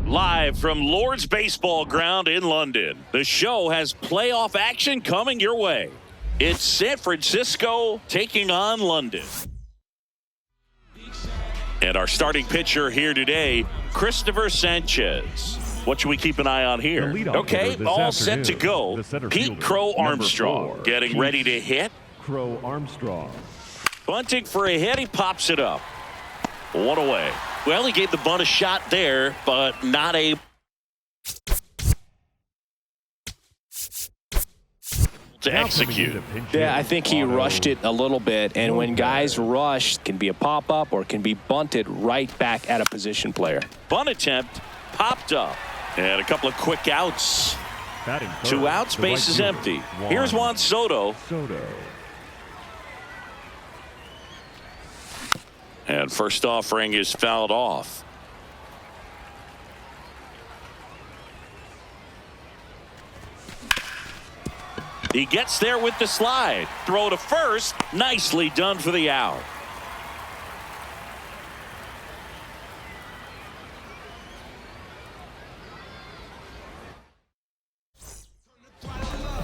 Live from Lord's Baseball Ground in London, the show has playoff action coming your way. It's San Francisco taking on London. And our starting pitcher here today, Christopher Sanchez. What should we keep an eye on here? Okay, all set to go. Pete Crow Armstrong getting ready to hit. Crow Armstrong. Bunting for a hit, he pops it up. One away. Well, he gave the bunt a shot there, but not a to execute. Yeah, I think he rushed it a little bit, and when guys rush, it can be a pop-up or it can be bunted right back at a position player. Bunt attempt popped up, and a couple of quick outs. 2 outs, base is empty. Here's Juan Soto. And first offering is fouled off. He gets there with the slide. Throw to first. Nicely done for the out.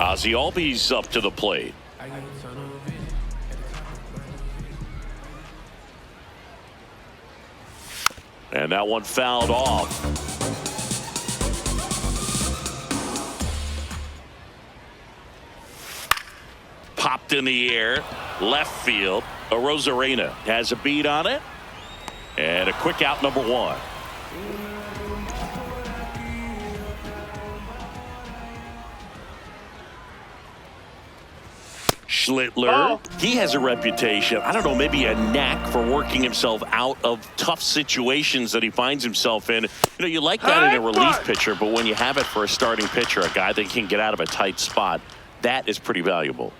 Ozzie Albies up to the plate. And that one fouled off. Popped in the air. Left field. Arozarena has a beat on it. And a quick out, number 1. Schlittler, he has a reputation, I don't know, maybe a knack for working himself out of tough situations that he finds himself in. You know, you like that in a relief pitcher, but when you have it for a starting pitcher, a guy that can get out of a tight spot, that is pretty valuable.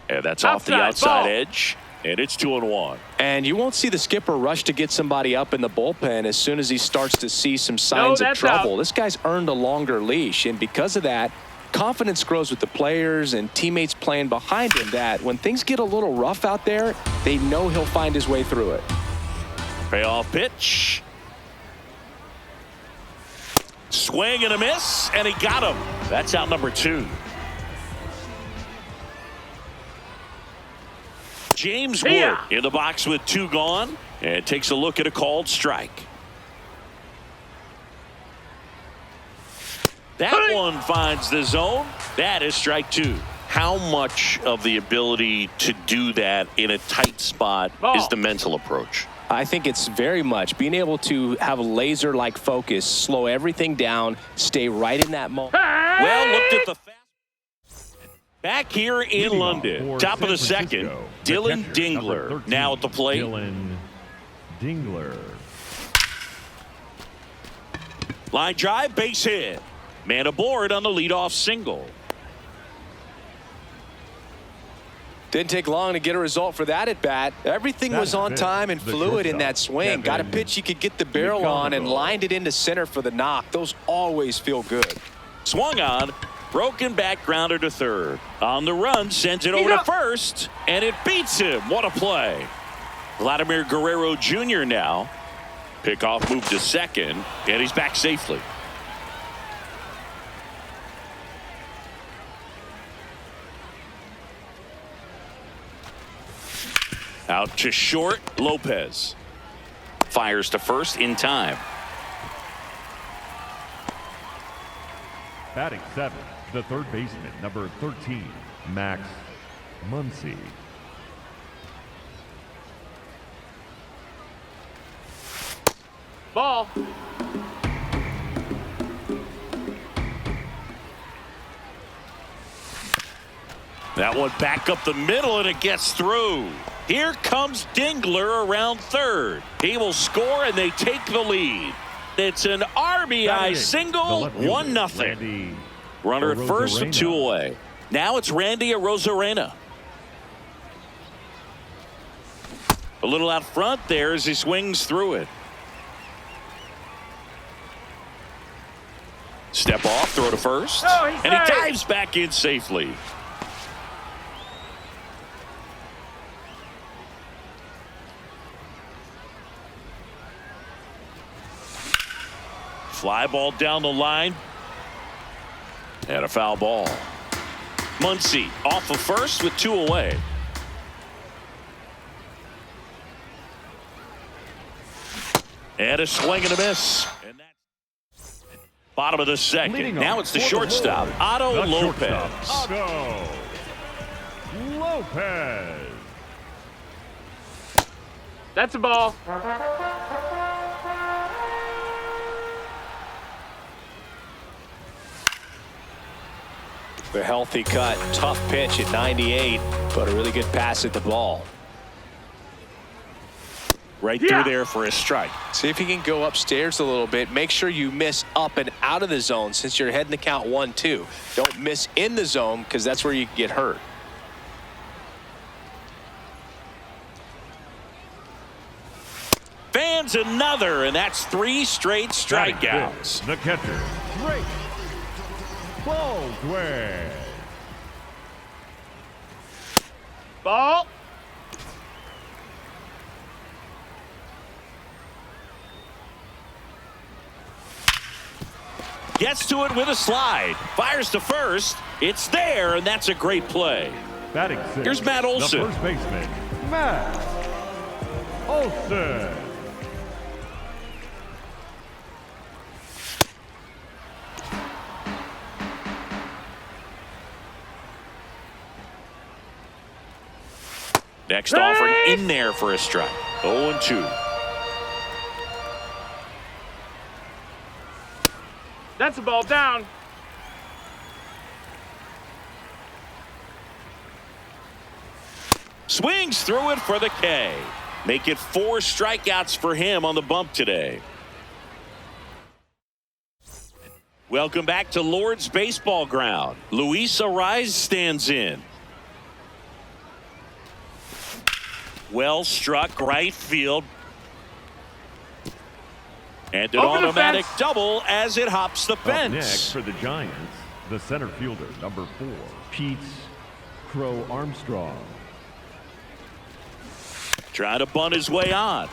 And that's off the outside edge, and it's 2-1. And you won't see the skipper rush to get somebody up in the bullpen as soon as he starts to see some signs of trouble. This guy's earned a longer leash, and because of that, confidence grows with the players and teammates playing behind him, that when things get a little rough out there, they know he'll find his way through it. Payoff pitch. Swing and a miss, and he got him. That's out number 2. James Wood in the box with 2 gone, and takes a look at a called strike. That one finds the zone. That is strike 2. How much of the ability to do that in a tight spot is the mental approach? I think it's very much being able to have a laser-like focus, slow everything down, stay right in that moment. Well, looked at the back here in London. Top of the second, Dylan Dingler now at the plate. Dylan Dingler. Line drive, base hit. Man aboard on the leadoff single. Didn't take long to get a result for that at bat. Everything was on time and fluid in that swing. Got a pitch he could get the barrel on and lined it into center for the knock. Those always feel good. Swung on, broken back grounder to third. On the run, sends it over to first, and it beats him. What a play. Vladimir Guerrero Jr. now. Pickoff move to second, and he's back safely. Out to short, Lopez. Fires to first in time. Batting 7th, the third baseman, number 13, Max Muncy. Ball. That one back up the middle, and it gets through. Here comes Dingler around third. He will score, and they take the lead. It's an RBI single, 1-0. Runner at first with 2 away. Now it's Randy Arozarena. A little out front there as he swings through it. Step off, throw to first. And he dives back in safely. Fly ball down the line. And a foul ball. Muncy off of first with 2 away. And a swing and a miss. And that's bottom of the second. Now it's the shortstop, Otto Lopez. Otto Lopez. That's a ball. The healthy cut, tough pitch at 98, but a really good pass at the ball. Right through there for a strike. See if he can go upstairs a little bit. Make sure you miss up and out of the zone since you're heading the count 1-2. Don't miss in the zone because that's where you get hurt. Fans another, and that's 3 straight strikeouts. The catcher, Drake Baldwin. Ball. Gets to it with a slide. Fires to first. It's there, and that's a great play. Batting 6. Here's Matt Olson. The first baseman, Matt Olson. Next offering in there for a strike. 0-2. That's a ball down. Swings through it for the K. Make it 4 strikeouts for him on the bump today. Welcome back to Lord's Baseball Ground. Luis Ariz stands in. Well struck right field. And an automatic double as it hops the fence. Next for the Giants, the center fielder, number 4, Pete Crow Armstrong. Trying to bunt his way on.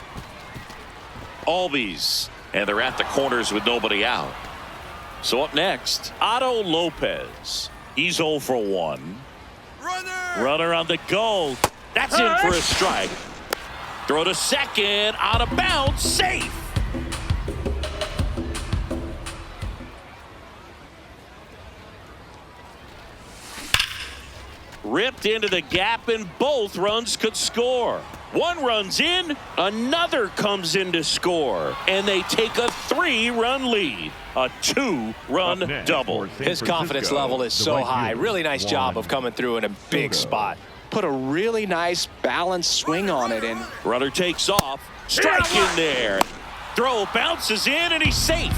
Albies. And they're at the corners with nobody out. So up next, Otto Lopez. He's 0 for 1. Runner on the go. That's in for a strike. Throw to second. Out of bounds. Safe. Ripped into the gap, and both runs could score. One runs in, another comes in to score, and they take a 3-run lead. A 2-run double. His confidence level is so high. Really nice job of coming through in a big spot. Put a really nice balanced swing on it, and runner takes off. Strike in there. Throw bounces in, and he's safe.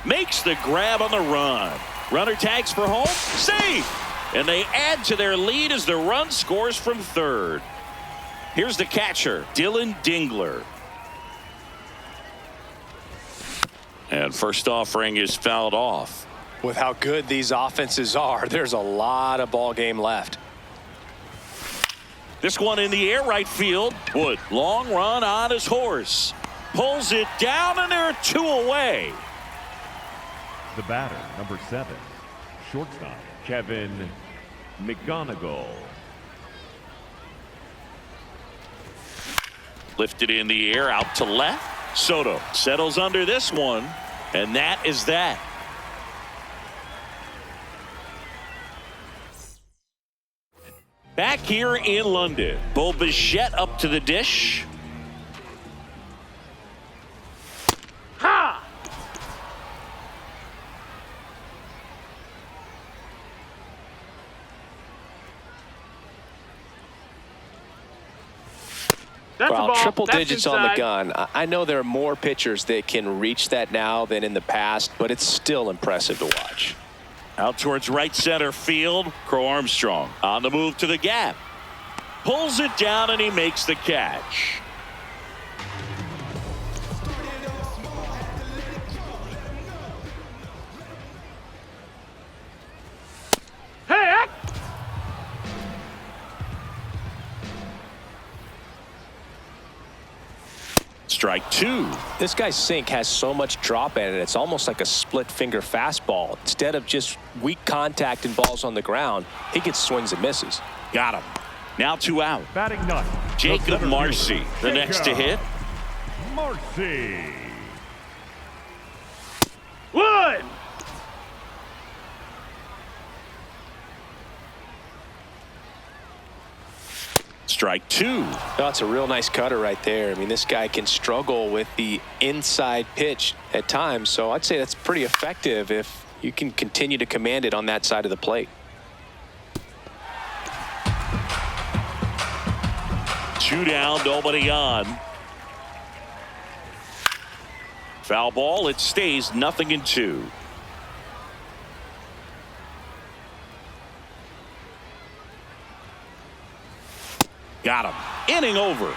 Makes the grab on the run. Runner tags for home. Safe. And they add to their lead as the run scores from third. Here's the catcher, Dylan Dingler. And first offering is fouled off. With how good these offenses are, there's a lot of ball game left. This one in the air, right field. Wood, long run on his horse. Pulls it down, and there are 2 away. The batter, number 7, shortstop, Kevin McGonigal. Lifted in the air, out to left. Soto settles under this one, and that is that. Back here in London, Bo Bichette up to the dish. That's a Well, ball. triple That's digits on the inside. gun. I know there are more pitchers that can reach that now than in the past, but it's still impressive to watch. Out towards right center field. Crow Armstrong on the move to the gap. Pulls it down and he makes the catch. Hey, Strike two. This guy's sink has so much drop in it, it's almost like a split finger fastball. Instead of just weak contact and balls on the ground, he gets swings and misses. Got him. Now 2 out. Batting ninth, the Jacob center Marcy, fielder, the next to hit. Marcy. Wood. Strike two. That's a real nice cutter right there. I mean, this guy can struggle with the inside pitch at times, so I'd say that's pretty effective if you can continue to command it on that side of the plate. 2 down, nobody on. Foul ball, it stays 0-2. Got him. Inning over.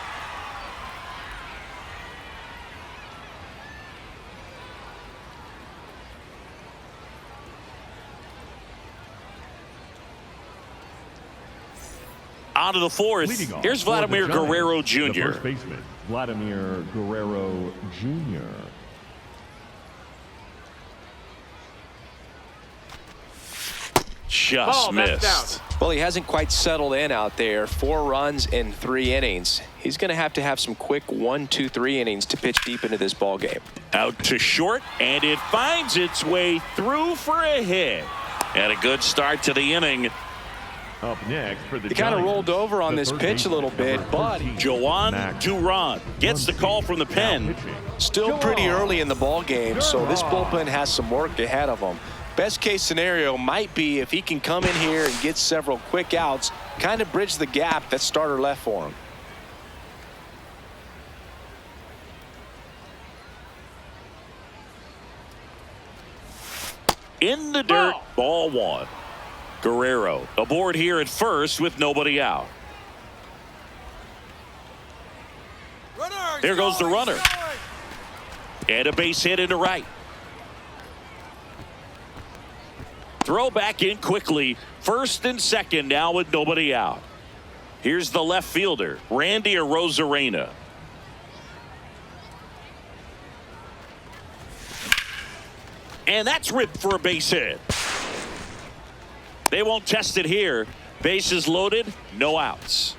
On to the fourth. Leading off Here's for the Vladimir Giants, Guerrero the Jr. first baseman, Vladimir Guerrero Jr. Just Ball, that's missed. Well, he hasn't quite settled in out there. 4 runs in 3 innings. He's going to have some quick 1, 2, 3 innings to pitch deep into this ball game. Out to short, and it finds its way through for a hit. And a good start to the inning. Up next for the He kind of Giants, rolled over on the this third pitch a little baseman, bit, number but 13, Joan Max Duran gets the call from the Now pen. pitching, still pretty Duran. early in the ball game, so this bullpen has some work ahead of them. Best case scenario might be if he can come in here and get several quick outs, kind of bridge the gap that starter left for him. In the dirt, ball 1. Guerrero aboard here at first with nobody out. There goes the runner. And a base hit into right. Throw back in quickly. First and second now with nobody out. Here's the left fielder, Randy Arozarena. And that's ripped for a base hit. They won't test it here. Bases loaded, no outs.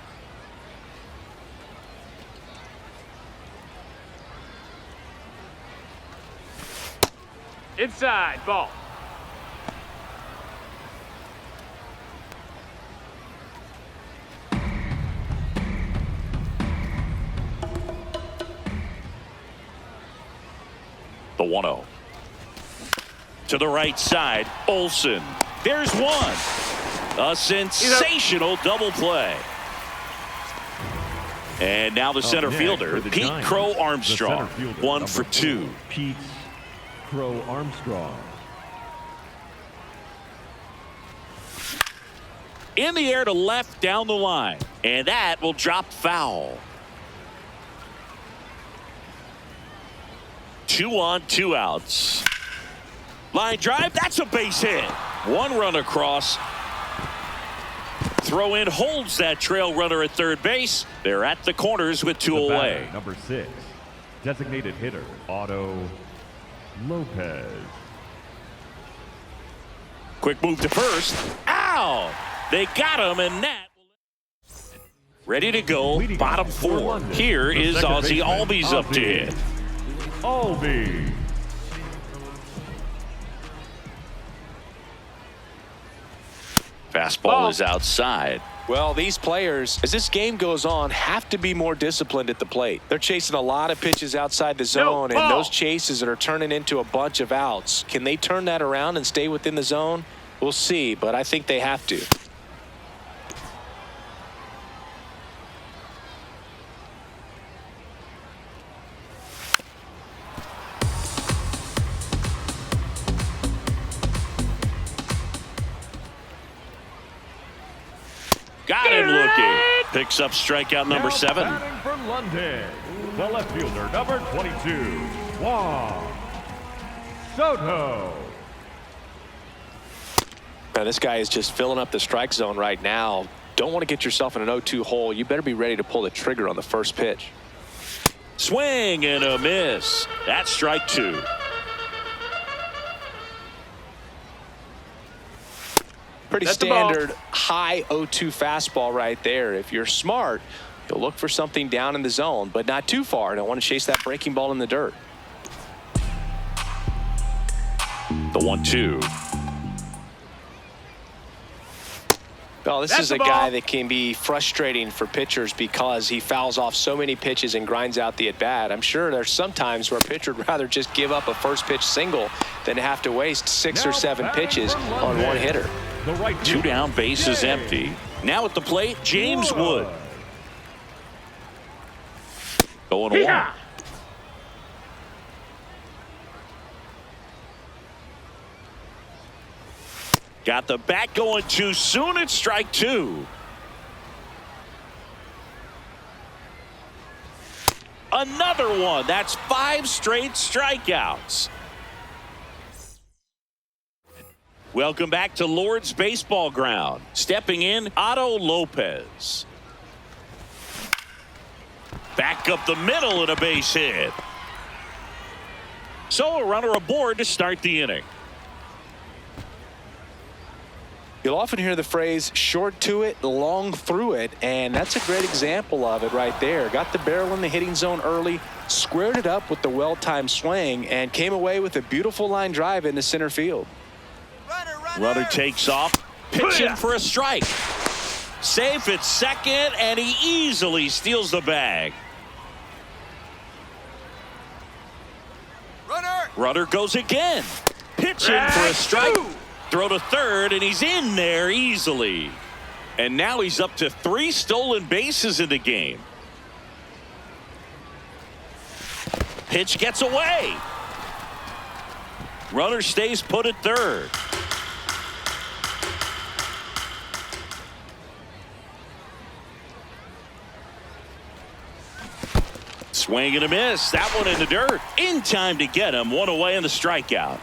Inside. Ball. The 1-0. To the right side, Olsen. There's one. A sensational double play. And now the center Up next fielder, for the Pete Giants, Crow the Armstrong. center fielder, 1 number for 2. 4, Pete Crow Armstrong. In the air to left down the line. And that will drop foul. 2 on, 2 outs. Line drive, that's a base hit. 1 run across. Throw in holds that trail runner at third base. They're at the corners with 2 The away. batter, number 6, designated hitter, Otto Lopez. Quick move to first. Ow! They got him, and that ready to go. Leading Bottom off for 4. London, Here the is second Ozzie baseman, Albies up to Ozzie hit. Albies. Fastball Ball. is outside. Well, these players, as this game goes on, have to be more disciplined at the plate. They're chasing a lot of pitches outside the zone, and ball. those chases that are turning into a bunch of outs. Can they turn that around and stay within the zone? We'll see, but I think they have to. Got him looking. Picks up strikeout number 7. Batting for London, the left fielder, number 22, Juan Soto. Now, this guy is just filling up the strike zone right now. Don't want to get yourself in an 0-2 hole. You better be ready to pull the trigger on the first pitch. Swing and a miss. That's strike 2. Pretty That's standard high 0-2 fastball right there. If you're smart, you'll look for something down in the zone, but not too far. Don't want to chase that breaking ball in the dirt. The 1-2. Well, this is a guy that can be frustrating for pitchers because he fouls off so many pitches and grinds out the at-bat. I'm sure there's some times where a pitcher would rather just give up a first pitch single than have to waste 6 or 7 pitches on one hitter. The right 2 down, base is empty. Now at the plate, James Wood. Going 1. Got the bat going too soon. It's strike 2. Another one. That's 5 straight strikeouts. Welcome back to Lord's Baseball Ground. Stepping in, Otto Lopez. Back up the middle and a base hit. So a runner aboard to start the inning. You'll often hear the phrase short to it, long through it, and that's a great example of it right there. Got the barrel in the hitting zone early, squared it up with the well-timed swing, and came away with a beautiful line drive into center field. Runner takes off, pitching for a strike. Safe at second, and he easily steals the bag. Runner goes again, pitching for a strike. Throw to third, and he's in there easily. And now he's up to 3 stolen bases in the game. Pitch gets away. Runner stays put at third. Swing and a miss. That one in the dirt. In time to get him. 1 away in the strikeout.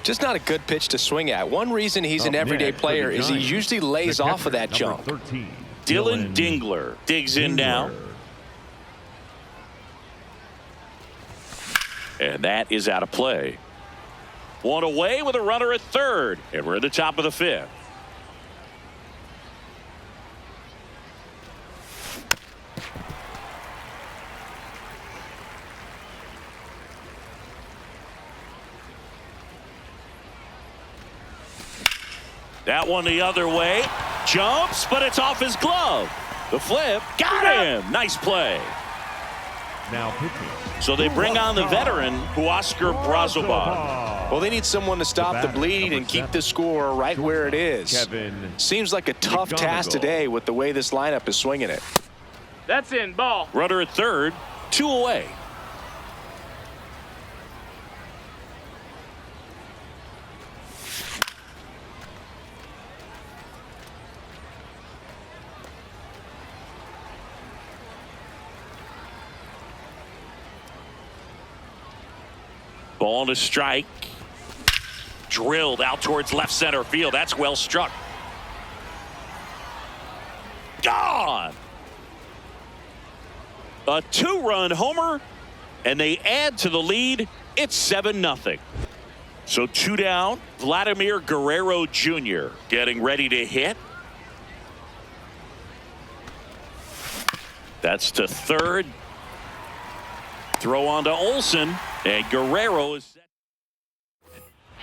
Just not a good pitch to swing at. One reason he's an everyday player is he usually lays off of that jump. 13, Dylan Dingler digs in now. And that is out of play. 1 away with a runner at third. And we're at the top of the 5th. That one the other way. Jumps, but it's off his glove. The flip. Got him. Nice play. Now pitching. So they bring on the veteran, Huascar Brazoban. Well, they need someone to stop the bleed and keep the score right where it is. Kevin. Seems like a tough task today with the way this lineup is swinging it. That's in. Ball. Runner at third. 2 away. Ball to strike. Drilled out towards left center field. That's well struck. Gone. A 2-run homer, and they add to the lead. It's 7-0. So 2 down. Vladimir Guerrero Jr. getting ready to hit. That's to third. Throw on to Olsen, and Guerrero is set.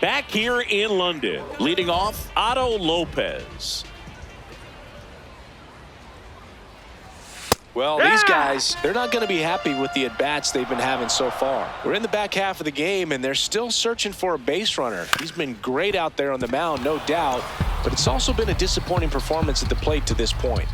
Back here in London, leading off Otto Lopez. Well, these guys, they're not going to be happy with the at-bats they've been having so far. We're in the back half of the game, and they're still searching for a base runner. He's been great out there on the mound, no doubt, but it's also been a disappointing performance at the plate to this point.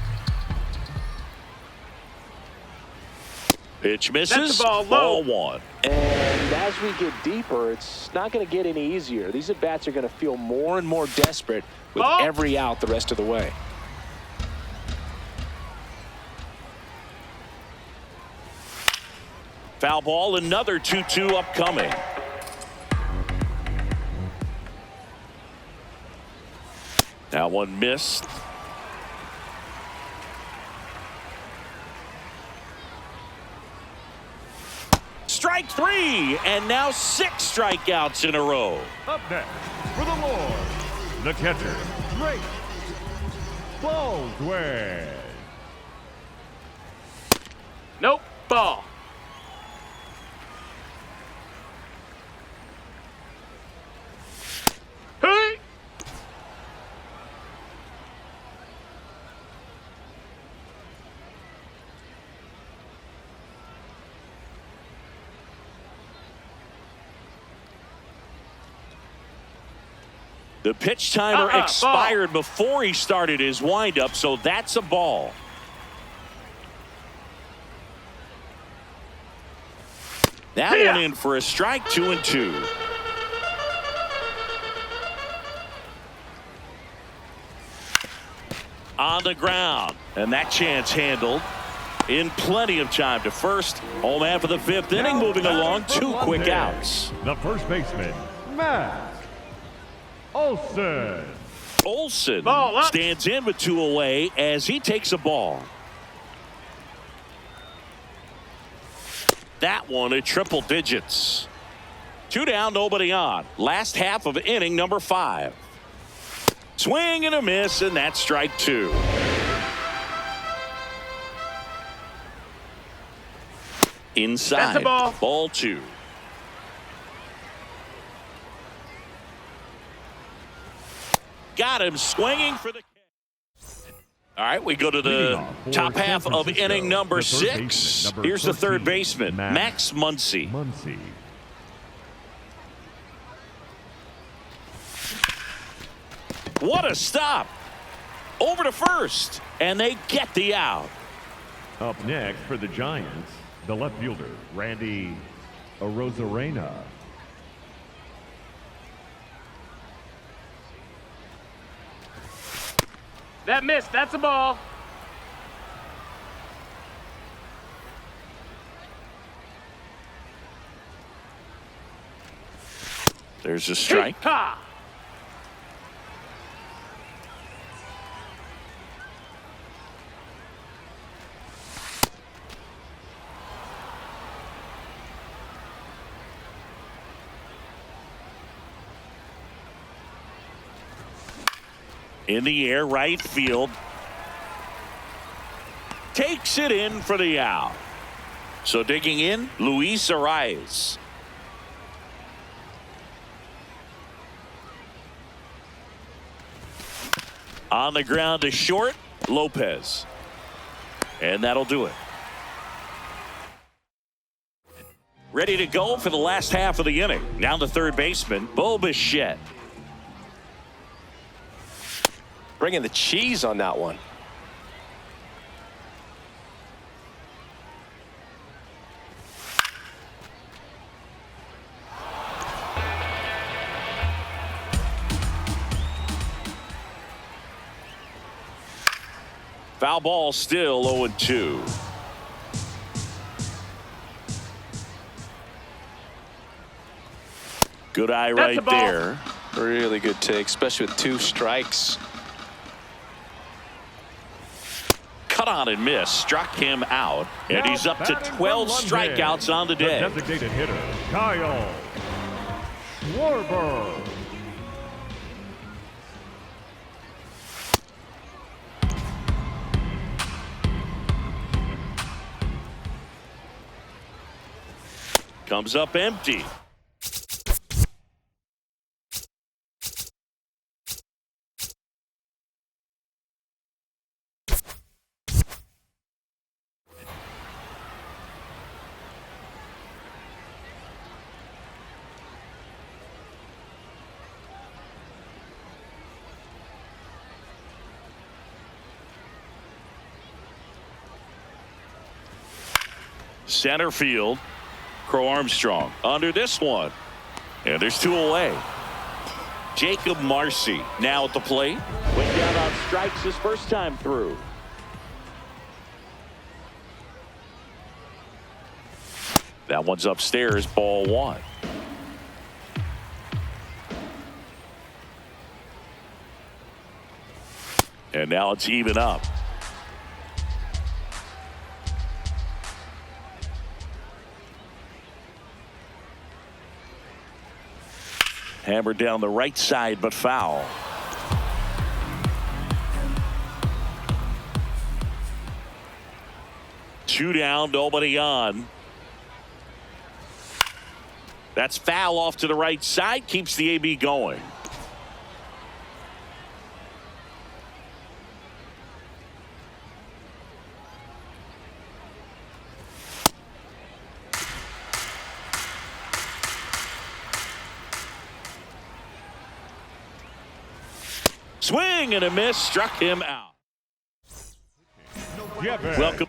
Pitch misses. That's the ball low. Ball 1. And as we get deeper, it's not going to get any easier. These at-bats are going to feel more and more desperate with every out the rest of the way. Foul ball, another 2-2 upcoming. That one missed. Strike 3, and now 6 strikeouts in a row. Up next, for the Lord, the catcher, Drake Baldwin. Nope. Ball. Hey! The pitch timer expired before he started his windup, so that's a ball. That one in for a strike, 2-2. On the ground, and that chance handled in plenty of time to first. Home after the 5th inning, moving along, 2 quick outs. The first baseman, Matt Olson. Olson Ball up. stands in with 2 away as he takes a ball. That one at triple digits. 2 down, nobody on. Last half of inning number 5. Swing and a miss, and that's strike 2. Inside. That's a ball. Ball 2. Got him swinging for the. All right, we go to the top half of inning number 6. Here's the third baseman, Max Muncy. What a stop. Over to first, and they get the out. Up next for the Giants, the left fielder, Randy Arozarena. That missed. That's a ball. There's a strike. Ha! In the air, right field. Takes it in for the out. So digging in, Luis Arias. On the ground to short, Lopez. And that'll do it. Ready to go for the last half of the inning. Now the third baseman, Bo Bichette. Bringing the cheese on that one. Foul ball, still 0-2. Good eye right there. Really good take, especially with 2 strikes. Cut on and miss, struck him out, and he's up to 12 strikeouts on the day. The designated hitter, Kyle Schwarber. Comes up empty. Center field. Crow Armstrong under this one. And there's 2 away. Jacob Marcy now at the plate. Went down on strikes his first time through. That one's upstairs, ball one. And now it's even up. Hammered down the right side, but foul. Two down, nobody on. That's foul off to the right side, keeps the AB going. Swing and a miss, struck him out. Welcome.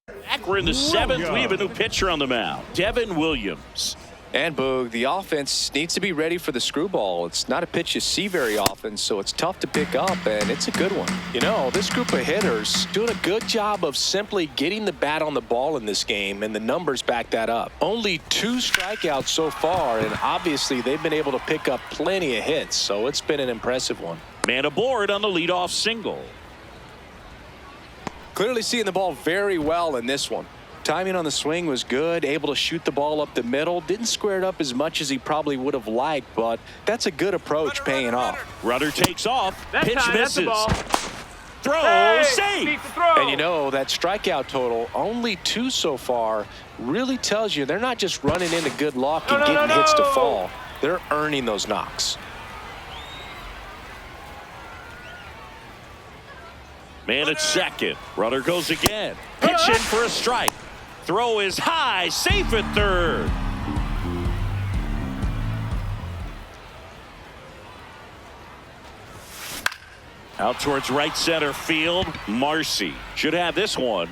Back, we're in the seventh. We have a new pitcher on the mound, Devin Williams. And Boog, the offense needs to be ready for the screwball. It's not a pitch you see very often, so it's tough to pick up, and it's a good one. You know, this group of hitters doing a good job of simply getting the bat on the ball in this game, and the numbers back that up. Only 2 strikeouts so far, and obviously they've been able to pick up plenty of hits, so it's been an impressive one. Man aboard on the leadoff single. Clearly seeing the ball very well in this one. Timing on the swing was good, able to shoot the ball up the middle. Didn't square it up as much as he probably would have liked, but that's a good approach paying off. Runner takes off. That Pitch time, misses. that's the ball. Throw, Hey, safe. beat the throw. And you know, that strikeout total, only 2 so far, really tells you they're not just running into good luck and getting hits to fall. They're earning those knocks. Man at second. Runner goes again. Pitch in for a strike. Throw is high, safe at third. Out towards right center field. Marcy should have this one.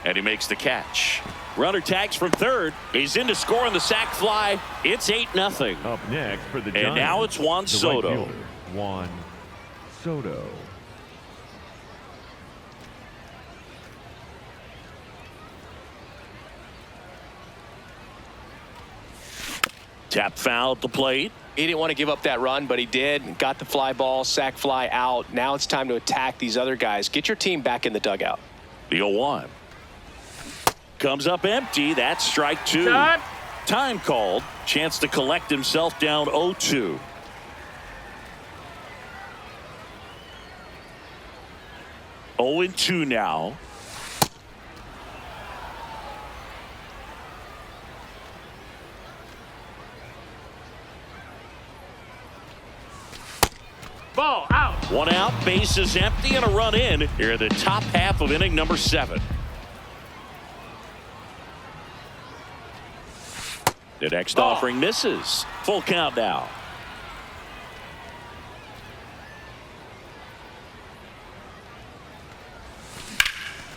And he makes the catch. Runner tags from third. He's in to score on the sac fly. It's 8-0. Up next for the Giants. And now it's Juan the right Soto. fielder, Juan Soto. Tap foul at the plate. He didn't want to give up that run, but he did. Got the fly ball, sac fly out. Now it's time to attack these other guys. Get your team back in the dugout. The 0-1. Comes up empty. That's strike 2. Cut. Time called. Chance to collect himself down 0-2. Oh and 2 now. Ball out. 1 out, base is empty, and a run in here in the top half of inning number 7. The next offering misses. Full count now.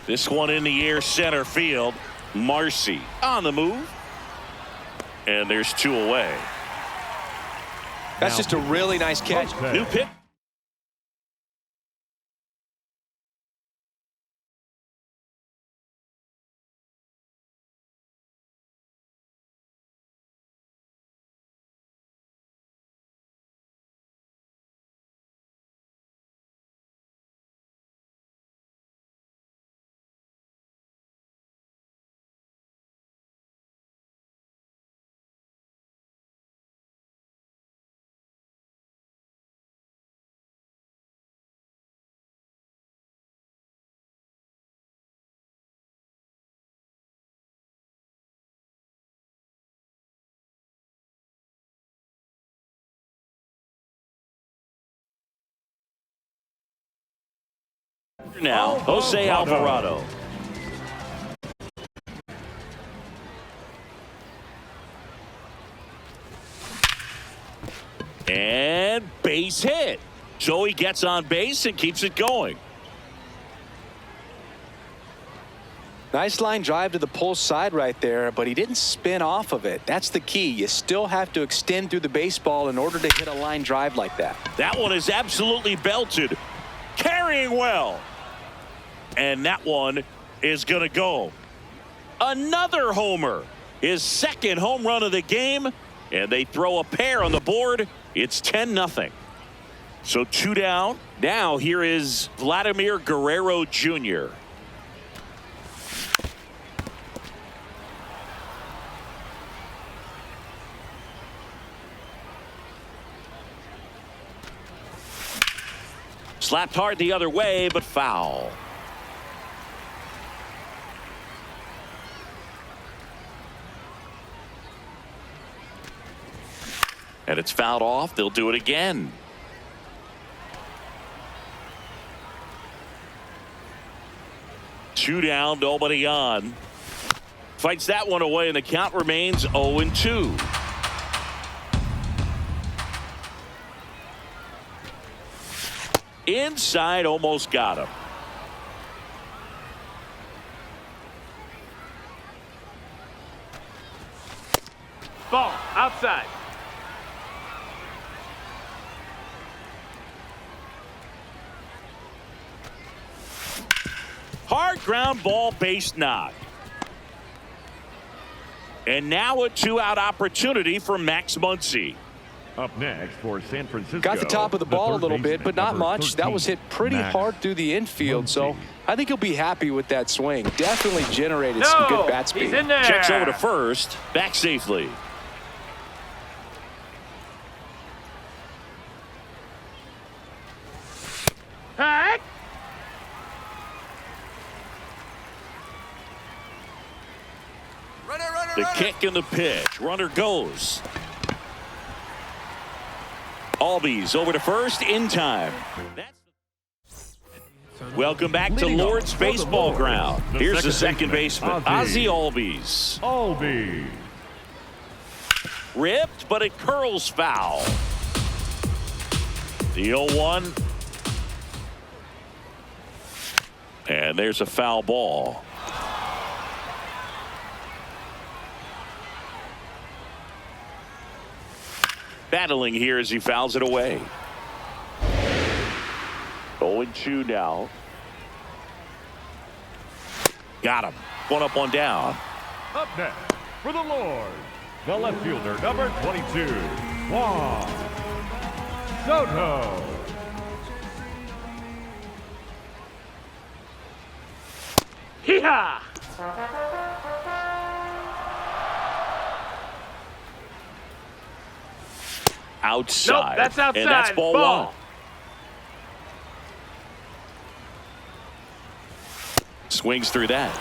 This one in the air, center field. Marcy on the move. And there's 2 away. That's just a really nice catch. Okay. New pitch. Now, Jose Alvarado. And base hit. So he gets on base and keeps it going. Nice line drive to the pull side right there, but he didn't spin off of it. That's the key. You still have to extend through the baseball in order to hit a line drive like that. That one is absolutely belted. carrying well. And that one is going to go. Another homer. His second home run of the game. And they throw a pair on the board. It's 10-0. So 2 down. Now here is Vladimir Guerrero Jr. Slapped hard the other way, but foul. And it's fouled off. They'll do it again. Two down, nobody on. Fights that one away, and the count remains 0-2. Inside, almost got him. Ball outside. Hard ground ball, base knock. And now a 2-out opportunity for Max Muncy. Up next for San Francisco. Got the top of the ball a little third bit, but not baseman, much. That was hit pretty Max hard through the infield, so Muncy. I think he'll be happy with that swing. Definitely generated some good bat speed. He's in there. Checks over to first, back safely. Hey. The kick and the pitch. Runner goes. Albies over to first in time. Welcome back to Lord's Baseball Ground. Here's the second baseman, Ozzie Albies. Albies. Ripped, but it curls foul. The 0-1. And there's a foul ball. Battling here as he fouls it away. 0-2 now. Got him. One up, one down. Up next for the Lord, the left fielder, number 22, Juan Soto. Hee-haw. Outside. Nope, that's outside. And that's ball one. Swings through that.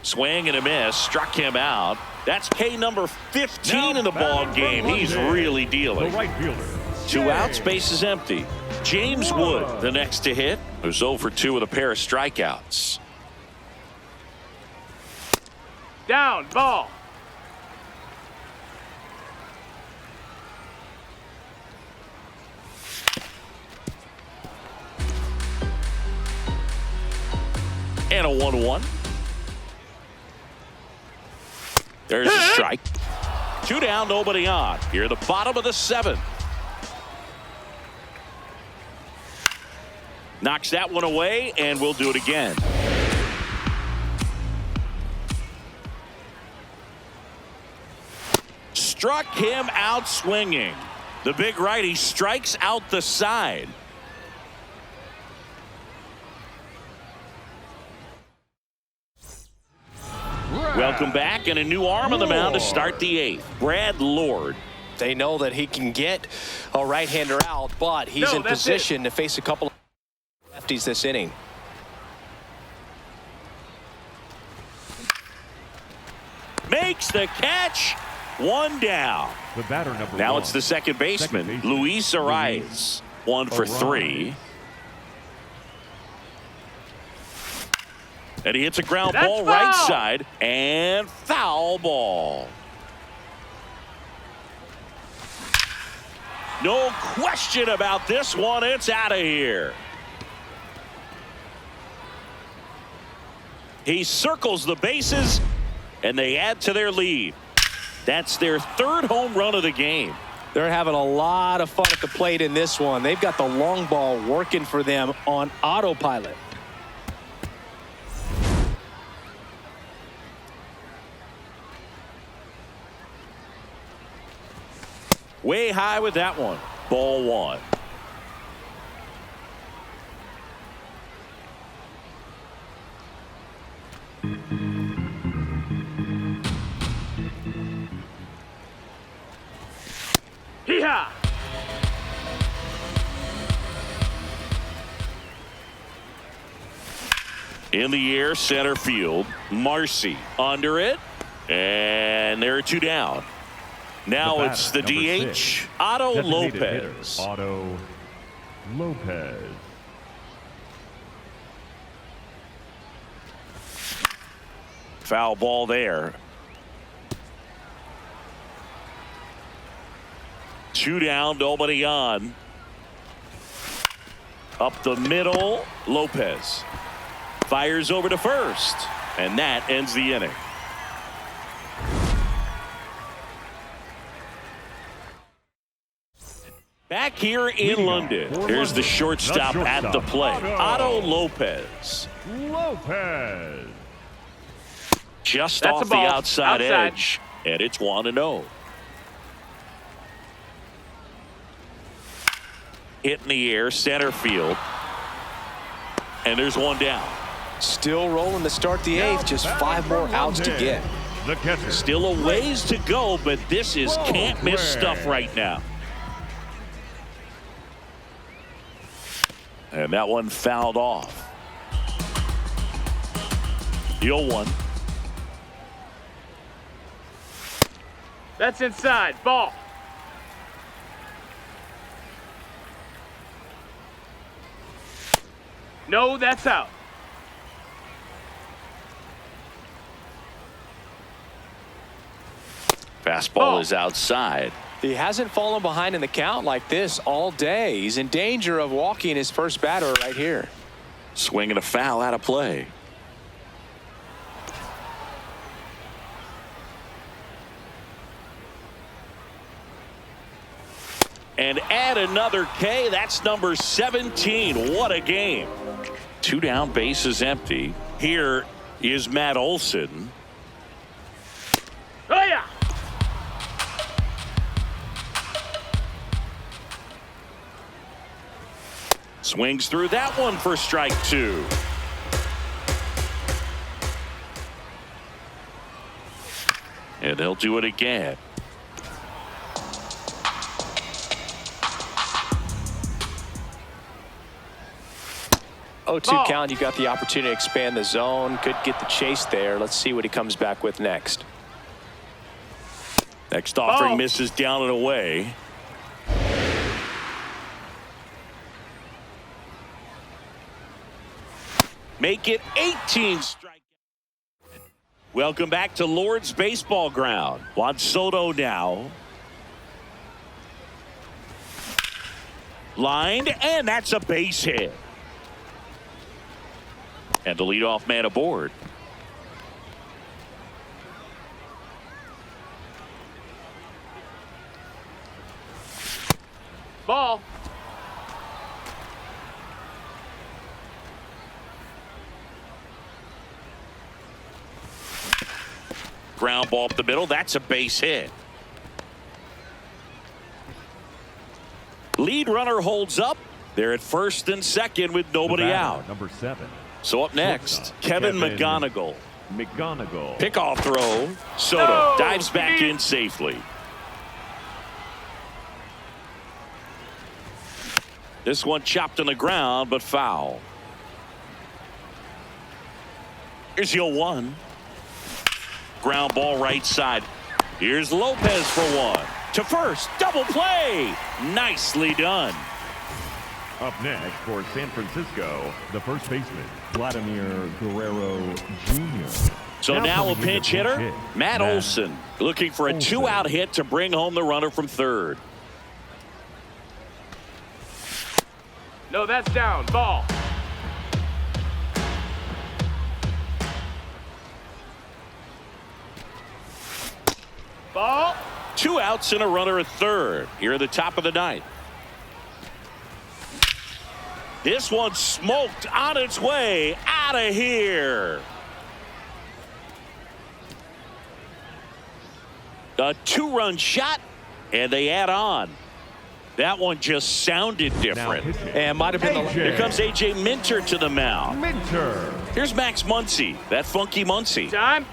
Swing and a miss. Struck him out. That's K number 15 in the ball game. He's really The dealing. right fielder. 2 outs, base is empty. James Wood, the next to hit, who's 0 for 2 with a pair of strikeouts. Down. Ball. And a 1-1. There's a strike. 2 down, nobody on. Here, the bottom of the 7th. Knocks that one away, and we'll do it again. Struck him out swinging. The big righty strikes out the side. Welcome back, and a new arm on the mound to start the 8th. Brad Lord. They know that he can get a right-hander out, but he's in position to face a couple of lefties this inning. Makes the catch. 1 down. The batter number Now one. it's the second baseman, Luis Arraez. 1 for 3. And he hits a ground That's ball foul. right side, and foul ball. No question about this one. It's out of here. He circles the bases, and they add to their lead. That's their third home run of the game. They're having a lot of fun at the plate in this one. They've got the long ball working for them on autopilot. Way high with that one. Ball one. Hee-haw! In the air, center field. Marcy under it. And there are two down. Now it's the DH, 6, Otto designated Lopez. hitter, Otto Lopez. Foul ball there. Two down, nobody on. Up the middle, Lopez fires over to first, and that ends the inning. Back here in London, here's the shortstop at the plate, Otto Lopez. Lopez. Just That's off a ball. the outside Outside. edge, and it's 1-0. Hit in the air, center field, and there's one down. Still rolling to start the eighth. Just 5 more outs to get. The catcher. Still a ways to go, but this is can't miss stuff right now. And that one fouled off. The 0-1. That's inside. Ball. No, that's out. Fastball Ball. is outside. He hasn't fallen behind in the count like this all day. He's in danger of walking his first batter right here. Swinging a foul out of play. And add another K. That's number 17. What a game. Two down, bases empty. Here is Matt Olson. Oh, yeah. Swings through that one for strike two. And they'll do it again. 0-2 Ball. count. You got the opportunity to expand the zone. Could get the chase there. Let's see what he comes back with next. Next offering Ball. misses down and away. Make it 18 strikeouts. Welcome back to Lord's Baseball Ground. Juan Soto now. Lined, and that's a base hit. And the leadoff man aboard. Ball. Ground ball up the middle. That's a base hit. Lead runner holds up. They're at first and second with nobody out. Number 7. So up next, Kevin McGonigal. McGonigal. Pickoff throw. Soto No! dives back in safely. This one chopped on the ground, but foul. Here's the 0-1. Ground ball right side. Here's Lopez for one. To first. Double play. Nicely done. Up next for San Francisco, the first baseman, Vladimir Guerrero Jr. So now a coming in pinch to hitter, hit, Matt Olson, looking for a Olson. 2-out hit to bring home the runner from third. No, that's down. Ball. Ball. 2 outs and a runner at third here at the top of the ninth. This one smoked on its way out of here. A 2-run shot, and they add on. That one just sounded different. And might have been the. Here comes A.J. Minter to the mound. Minter. Here's Max Muncy, that funky Muncy. Time.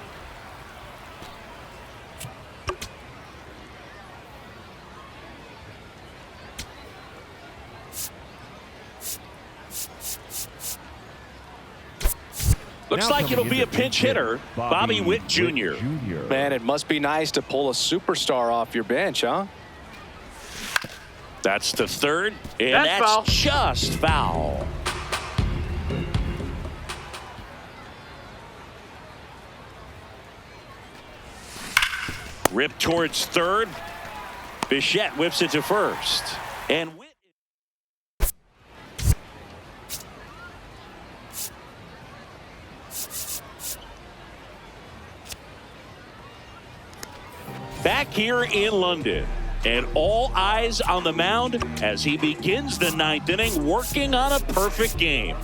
Looks like it'll be a pinch hitter, Bobby Witt Jr. Man, it must be nice to pull a superstar off your bench, huh? That's the third, and That's foul. just foul. Rip towards third. Bichette whips it to first. And Witt. Back here in London, and all eyes on the mound as he begins the ninth inning, working on a perfect game.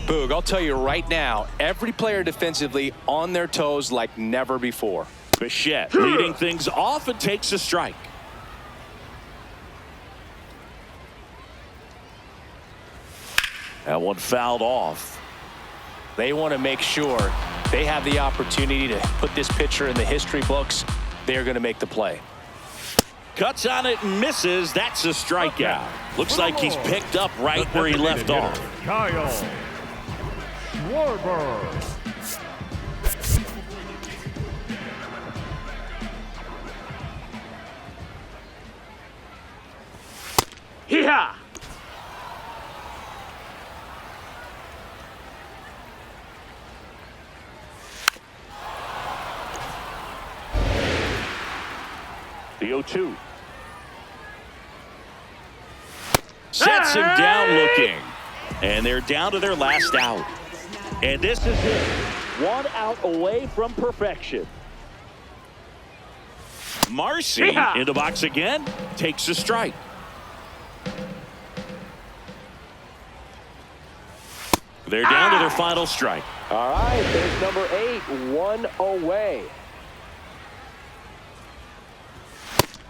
Boog, I'll tell you right now, every player defensively on their toes like never before. Bichette leading things off and takes a strike. That one fouled off. They want to make sure they have the opportunity to put this pitcher in the history books. They're going to make the play. Cuts on it and misses. That's a strikeout. Looks like he's picked up right where he left off. Kyle Schwarber. Hee-haw. The 0-2. Sets him down looking. And they're down to their last out. And this is it. 1 out away from perfection. Marcy in the box again. Takes a strike. They're down to their final strike. All right, there's number 8, 1 away.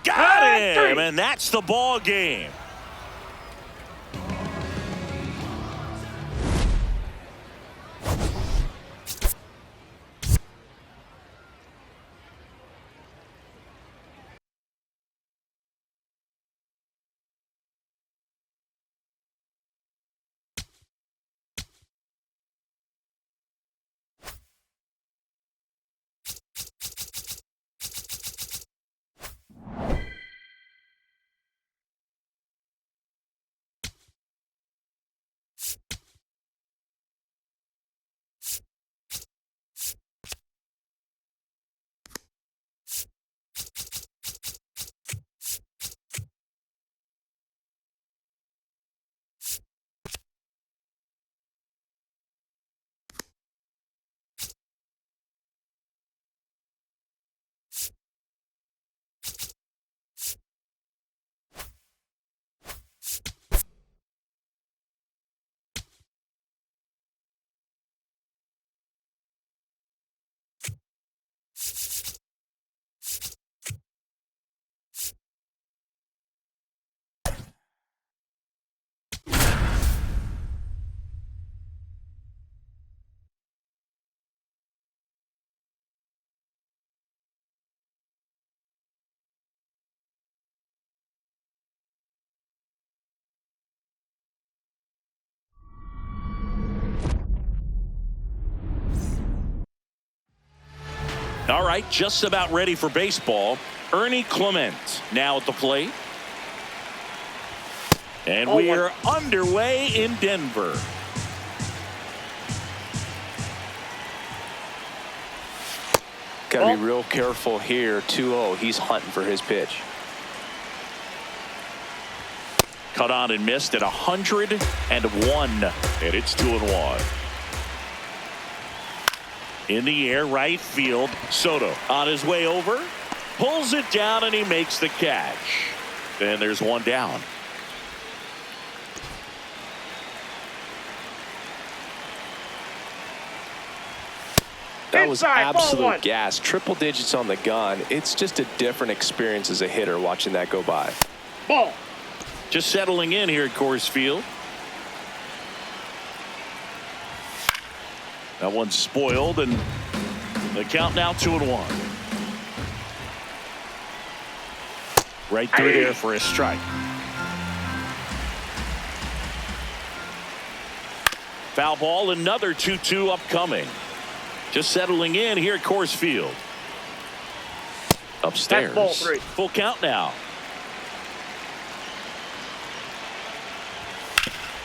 Got him, and that's the ball game. All right, just about ready for baseball. Ernie Clement now at the plate. And we're underway in Denver. Got to be real careful here. 2-0. He's hunting for his pitch. Cut on and missed at 101. And it's 2-1. In the air, right field. Soto on his way over. Pulls it down and he makes the catch. And there's one down. That was absolute gas. Triple digits on the gun. It's just a different experience as a hitter watching that go by. Ball. Just settling in here at Coors Field. That one's spoiled, and the count now 2-1. Right through there for a strike. Foul ball, another 2-2 upcoming. Just settling in here at Coors Field. Upstairs. That's ball 3. Full count now.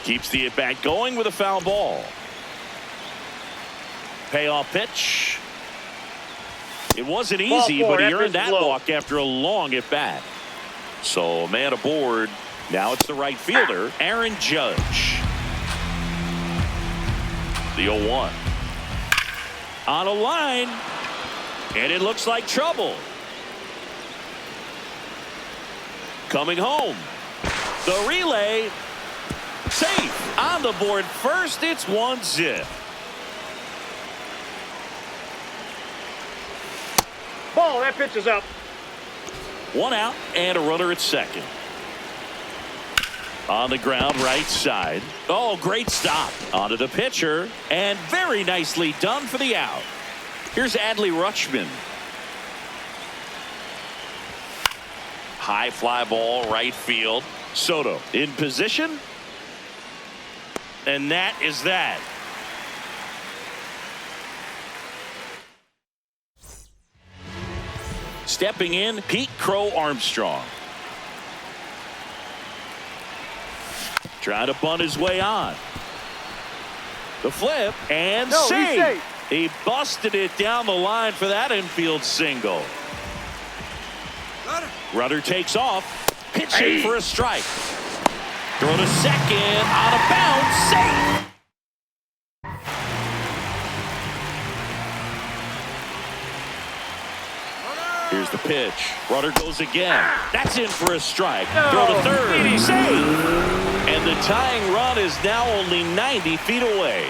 Keeps the at-bat going with a foul ball. Payoff pitch. It wasn't easy, but he earned that walk after a long at-bat. So a man aboard. Now it's the right fielder, Aaron Judge. The 0-1. On a line, and it looks like trouble. Coming home. The relay. Safe. On the board first, it's 1-0. Ball, that pitch is up. 1 out and a runner at second. On the ground, right side. Oh, great stop. Onto the pitcher, and very nicely done for the out. Here's Adley Rutschman. High fly ball, right field. Soto in position. And that is that. Stepping in, Pete Crow Armstrong. Trying to bunt his way on. The flip and save. He busted it down the line for that infield single. Runner takes off. Pitching for a strike. Throw to second. Out of bounds. Safe. Here's the pitch. Runner goes again. That's in for a strike. Throw to third. Save. And the tying run is now only 90 feet away.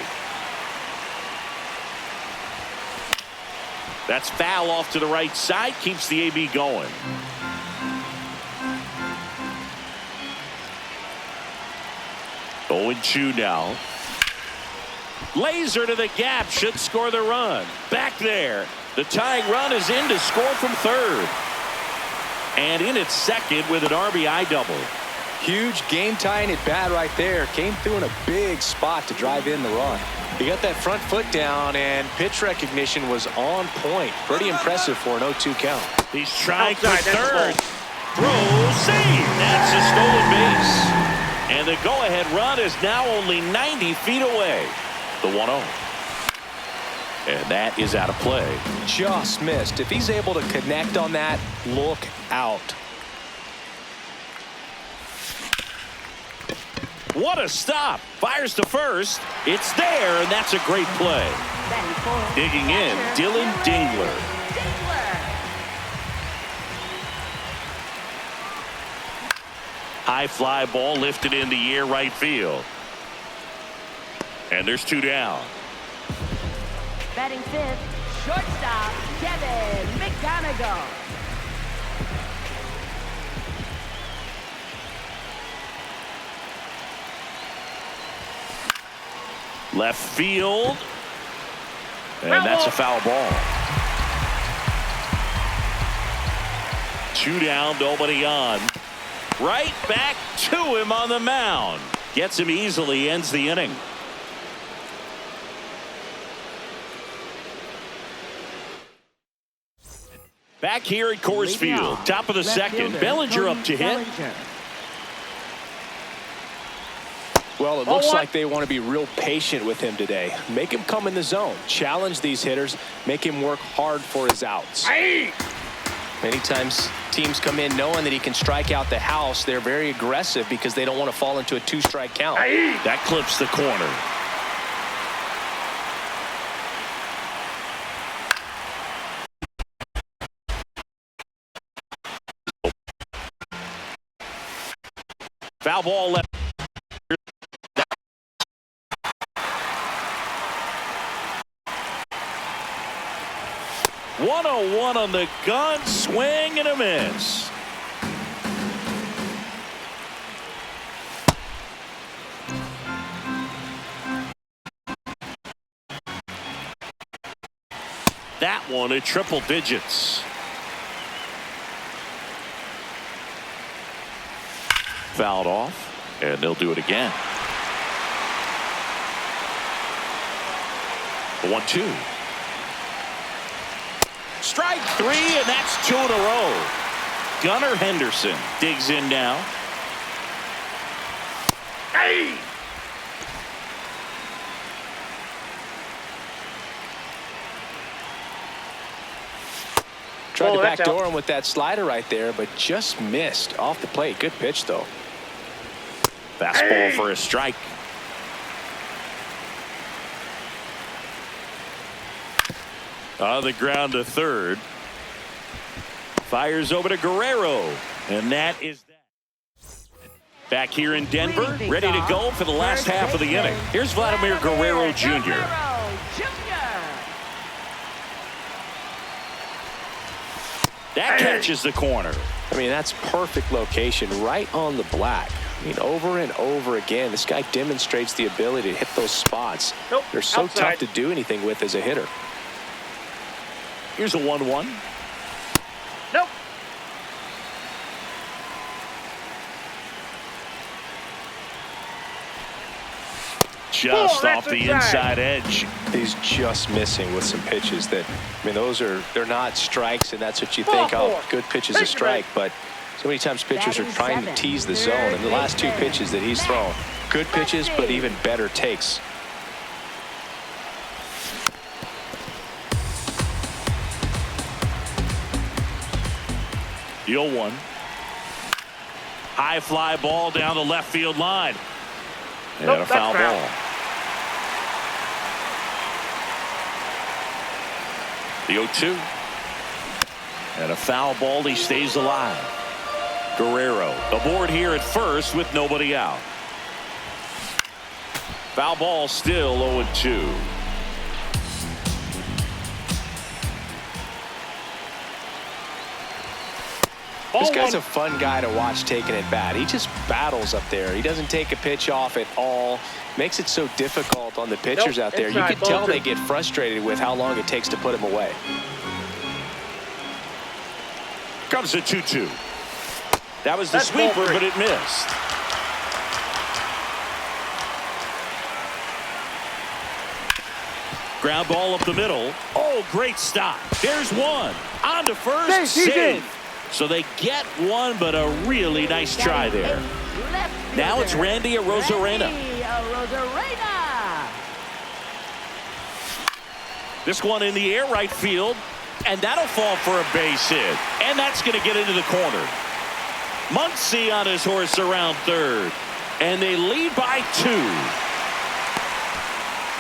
That's foul off to the right side. Keeps the AB going. Oh, and 2 now. Laser to the gap. Should score the run. Back there. The tying run is in to score from third. And in at second with an RBI double. Huge game tying at bat right there. Came through in a big spot to drive in the run. He got that front foot down, and pitch recognition was on point. Pretty impressive for an 0-2 count. He's trying for third. Throw, save. That's a stolen base. And the go-ahead run is now only 90 feet away. The 1-0. And that is out of play. Just missed. If he's able to connect on that, look out. What a stop. Fires to first. It's there, and that's a great play. Digging in, Dylan Dingler. High fly ball lifted in the air right field. And there's 2 down. Batting fifth, shortstop, Kevin McGonigal. Left field. And that's a foul ball. 2 down, nobody on. Right back to him on the mound. Gets him easily, ends the inning. Back here at Coors Field, top of the second. Bellinger up to hit. Well, it looks like they want to be real patient with him today. Make him come in the zone. Challenge these hitters. Make him work hard for his outs. Many times teams come in knowing that he can strike out the house. They're very aggressive because they don't want to fall into a 2-strike count. That clips the corner. Foul ball left. 101 on the gun, swing and a miss. That one at triple digits. Fouled off, and they'll do it again. The 1-2. Strike 3, and that's 2 in a row. Gunnar Henderson digs in now. Hey! Tried to backdoor him with that slider right there, but just missed off the plate. Good pitch, though. Fastball for a strike. On the ground to third. Fires over to Guerrero. And that is that. Back here in Denver, ready to go for the last half of the inning. Here's Vladimir Guerrero Jr. That catches the corner. I mean, that's perfect location, right on the black. I mean, over and over again, this guy demonstrates the ability to hit those spots. They're so tough to do anything with as a hitter. Here's a 1-1. Nope. Just off the inside edge. He's just missing with some pitches that, I mean, they're not strikes, and that's what you think, oh, good pitch is a strike, but so many times pitchers are trying to tease the zone, and the last 2 pitches that he's thrown, good pitches, but even better takes. The 0-1. High fly ball down the left field line. And a foul ball. The 0-2. And a foul ball. He stays alive. Guerrero aboard here at first with nobody out. Foul ball still 0-2. This guy's a fun guy to watch taking at bat. He just battles up there. He doesn't take a pitch off at all. Makes it so difficult on the pitchers out there. You can tell they get frustrated with how long it takes to put him away. Comes a 2-2. That was the sweeper, but it missed. Ground ball up the middle. Oh, great stop. There's one. On to first. Save. So they get one, but a really nice try there. Now it's Randy Arozarena. This one in the air right field, and that'll fall for a base hit. And that's going to get into the corner. Muncy on his horse around third. And they lead by 2.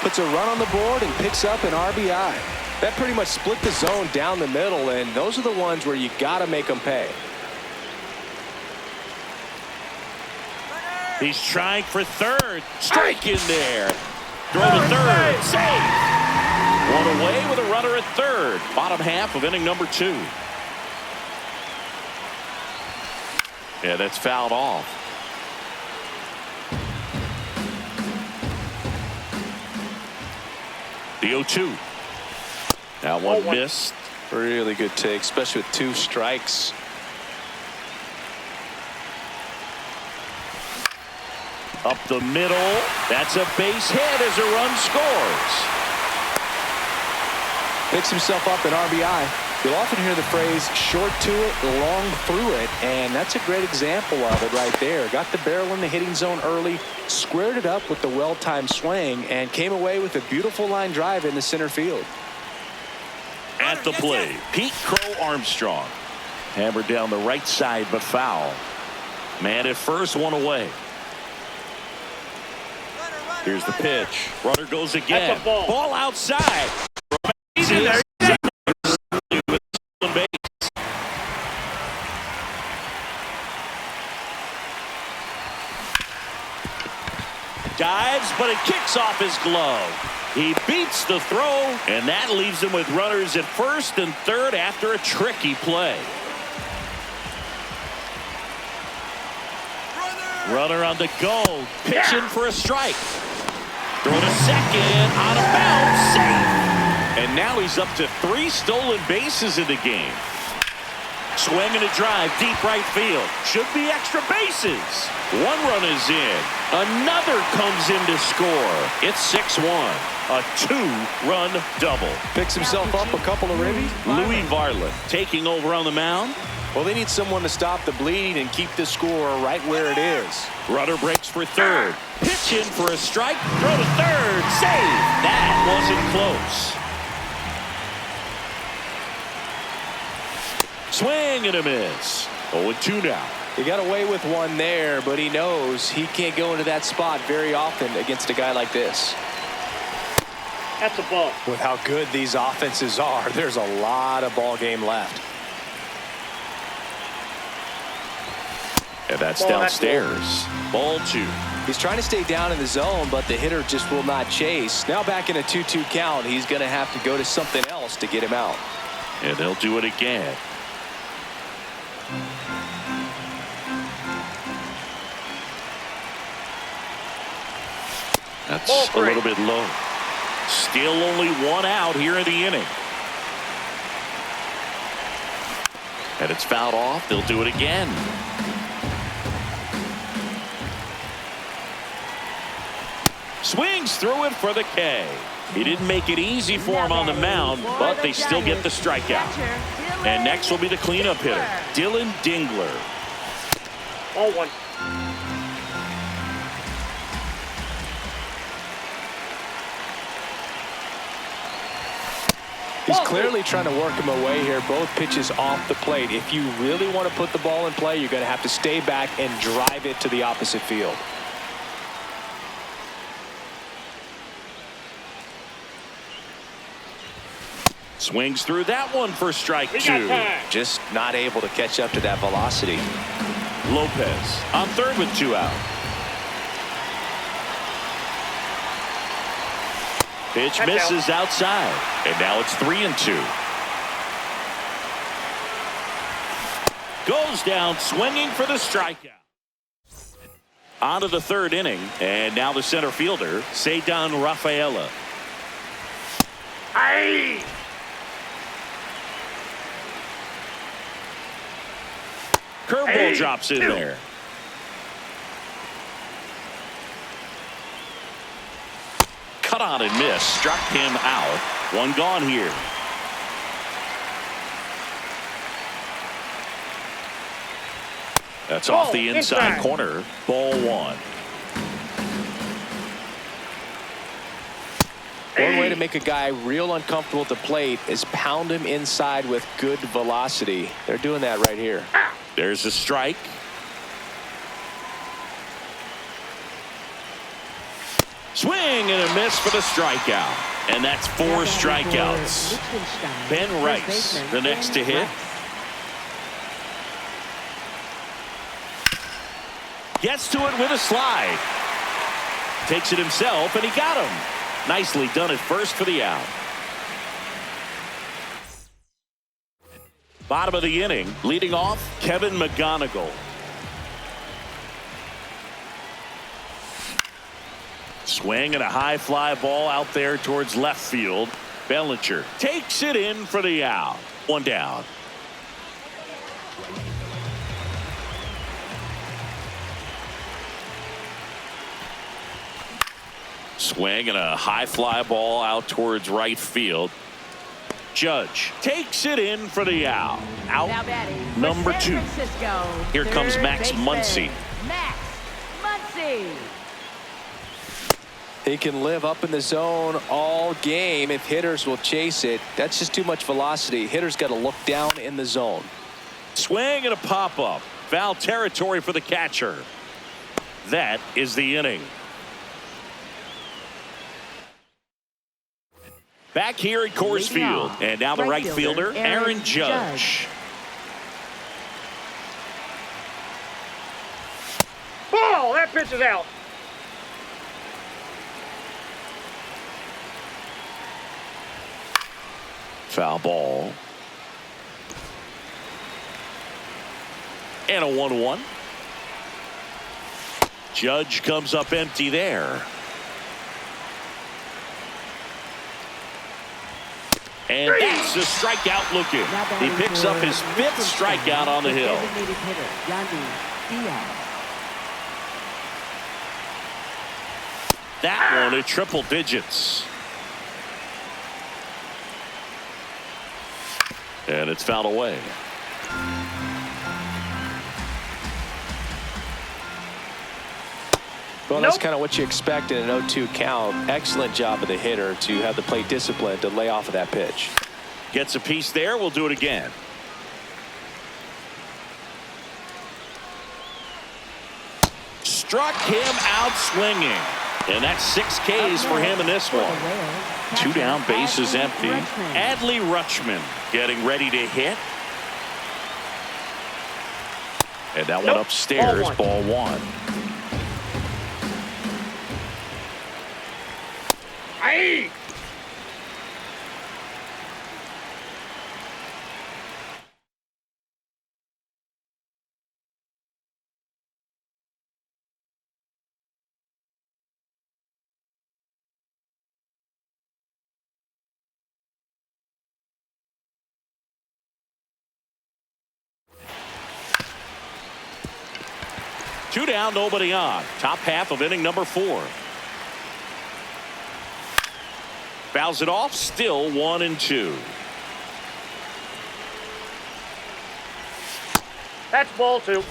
Puts a run on the board and picks up an RBI. That pretty much split the zone down the middle, and those are the ones where you got to make them pay. He's trying for third. Strike in there. Throw to third. Save. One away with a runner at third. Bottom half of inning number 2. Yeah, that's fouled off. The 0-2. Now one missed. Really good take, especially with 2 strikes. Up the middle. That's a base hit as a run scores. Picks himself up an RBI. You'll often hear the phrase short to it, long through it, and that's a great example of it right there. Got the barrel in the hitting zone early, squared it up with the well-timed swing, and came away with a beautiful line drive in the center field. At the plate, Pete Crow Armstrong. Hammered down the right side, but foul. Man at first, one away. Here's the pitch. Runner goes again. Ball outside. He's in there. Dives, but it kicks off his glove. He beats the throw, and that leaves him with runners at first and third after a tricky play. Runner on the go. Pitch in for a strike. Throw to second. Out of bounds. Safe. And now he's up to 3 stolen bases in the game. Swing and a drive. Deep right field. Should be extra bases. 1 run is in. Another comes in to score. It's 6-1. A 2-run double. Picks himself up a couple of ribbies. Louis Varland taking over on the mound. Well, they need someone to stop the bleeding and keep the score right where it is. Runner breaks for third. Pitch in for a strike. Throw to third. Save. That wasn't close. Swing and a miss. 0-2 now. He got away with one there, but he knows he can't go into that spot very often against a guy like this. That's a ball. With how good these offenses are, there's a lot of ball game left. And that's downstairs. Ball 2. He's trying to stay down in the zone, but the hitter just will not chase. Now back in a 2-2 count, he's going to have to go to something else to get him out. And they'll do it again. That's a little bit low. Still only 1 out here in the inning. And it's fouled off. They'll do it again. Swings through it for the K. He didn't make it easy for him on the mound, but they still get the strikeout. And next will be the cleanup hitter, Dylan Dingler. 0-1. He's clearly trying to work him away here. Both pitches off the plate. If you really want to put the ball in play, you're going to have to stay back and drive it to the opposite field. Swings through that one for strike 2. Just not able to catch up to that velocity. Lopez on third with 2 out. Pitch misses outside, and now it's 3-2. Goes down swinging for the strikeout. On to the 3rd inning, and now the center fielder, Ceddanne Rafaela. Aye. Curveball drops in there. Cut on and miss. Struck him out. 1 gone here. That's off the inside corner. Ball 1. One way to make a guy real uncomfortable at the plate is pound him inside with good velocity. They're doing that right here. There's a strike. Swing and a miss for the strikeout. And that's 4 strikeouts. Ben Rice, the next to hit. Gets to it with a slide. Takes it himself, and he got him. Nicely done at first for the out. Bottom of the inning, leading off, Kevin McGonigal. Swing and a high fly ball out there towards left field. Bellinger takes it in for the out. 1 down. Swing and a high fly ball out towards right field. Judge takes it in for the out. Now Out batting for number San 2. Francisco, Here comes third Max baseman, Muncy. Max Muncy. He can live up in the zone all game if hitters will chase it. That's just too much velocity. Hitters got to look down in the zone. Swing and a pop-up. Foul territory for the catcher. That is the inning. Back here at Coors Field. And now the right fielder, Aaron Judge. Ball! That pitch is out. Foul ball. And a 1-1. Judge comes up empty there. And that's a strikeout looking. He picks up his 5th strikeout on the hill. That one at triple digits. And it's fouled away. Well, that's kind of what you expect in an 0-2 count. Excellent job of the hitter to have the plate discipline to lay off of that pitch. Gets a piece there. We'll do it again. Struck him out swinging. And that's 6 Ks for him in this one. 2 down, bases empty. Adley Rutschman getting ready to hit. And that one upstairs, ball 1. Aye. Two down, nobody on. Top half of inning number 4. Fouls it off, still 1-2. That's ball 2.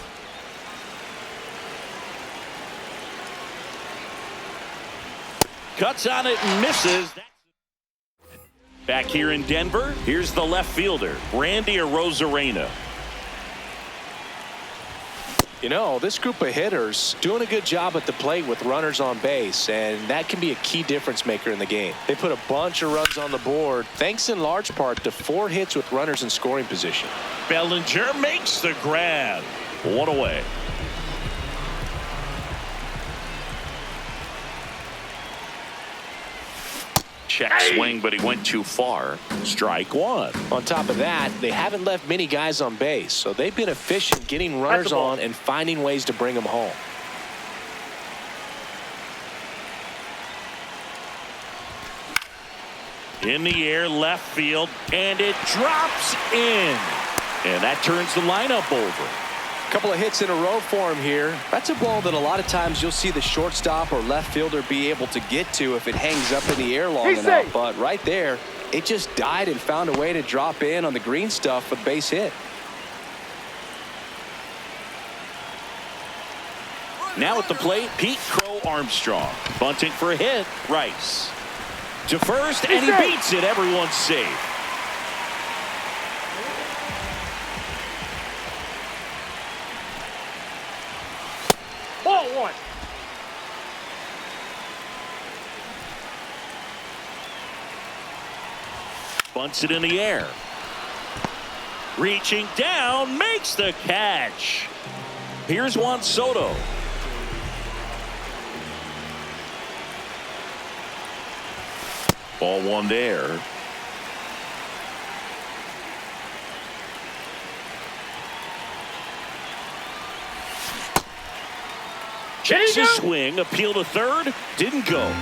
Cuts on it and misses. Back here in Denver, here's the left fielder, Randy Arozarena. You know, this group of hitters doing a good job at the plate with runners on base, and that can be a key difference maker in the game. They put a bunch of runs on the board, thanks in large part to 4 hits with runners in scoring position. Bellinger makes the grab. 1 away. Check swing, but he went too far. Strike 1. On top of that, they haven't left many guys on base, so they've been efficient getting runners on and finding ways to bring them home. In the air, left field, and it drops in. And that turns the lineup over. Couple of hits in a row for him here. That's a ball that a lot of times you'll see the shortstop or left fielder be able to get to if it hangs up in the air long enough. But right there, it just died and found a way to drop in on the green stuff with base hit. Now at the plate, Pete Crow Armstrong. Bunting for a hit, Rice. To first, and he beats it. Everyone's safe. Ball 1. Bunts it in the air. Reaching down, makes the catch. Here's Juan Soto. Ball 1 there. Checks his swing, appeal to third, didn't go.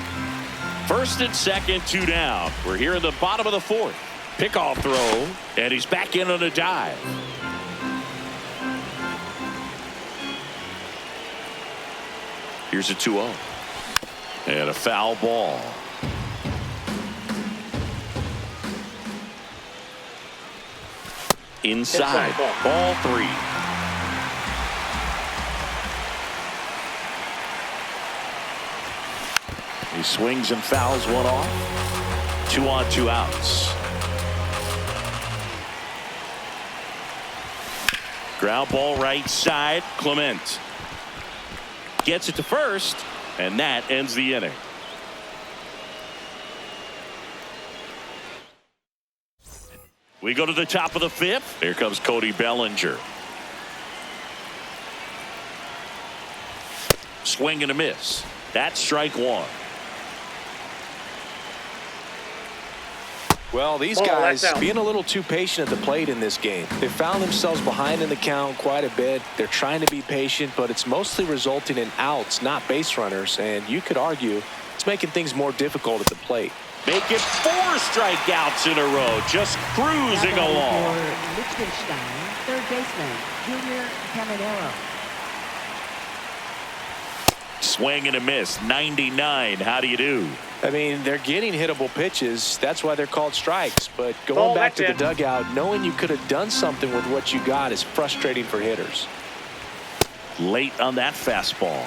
First and second, 2 down. We're here in the bottom of the 4th. Pickoff throw, and he's back in on a dive. Here's a 2-0. And a foul ball. Inside. Ball 3. He swings and fouls one off. 2 on, 2 outs. Ground ball right side. Clement gets it to first, and that ends the inning. We go to the top of the 5th. Here comes Cody Bellinger. Swing and a miss. That's strike 1. Well, these guys being a little too patient at the plate in this game. They found themselves behind in the count quite a bit. They're trying to be patient, but it's mostly resulting in outs, not base runners. And you could argue it's making things more difficult at the plate. Make it 4 strikeouts in a row, just cruising along. Liechtenstein, third baseman, Junior Caminero. Swing and a miss. 99. How do you do? I mean, they're getting hittable pitches. That's why they're called strikes. But going back to the dugout, knowing you could have done something with what you got is frustrating for hitters. Late on that fastball.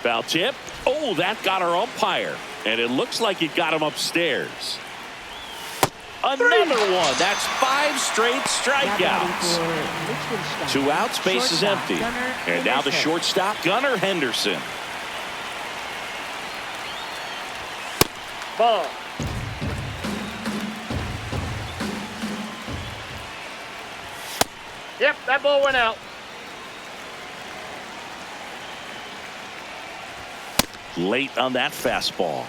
Foul tip. Oh, that got our umpire. And it looks like it got him upstairs. Another one. That's 5 straight strikeouts. 2 outs, base is empty. And now the shortstop, Gunnar Henderson. Ball. Yep, that ball went out. Late on that fastball.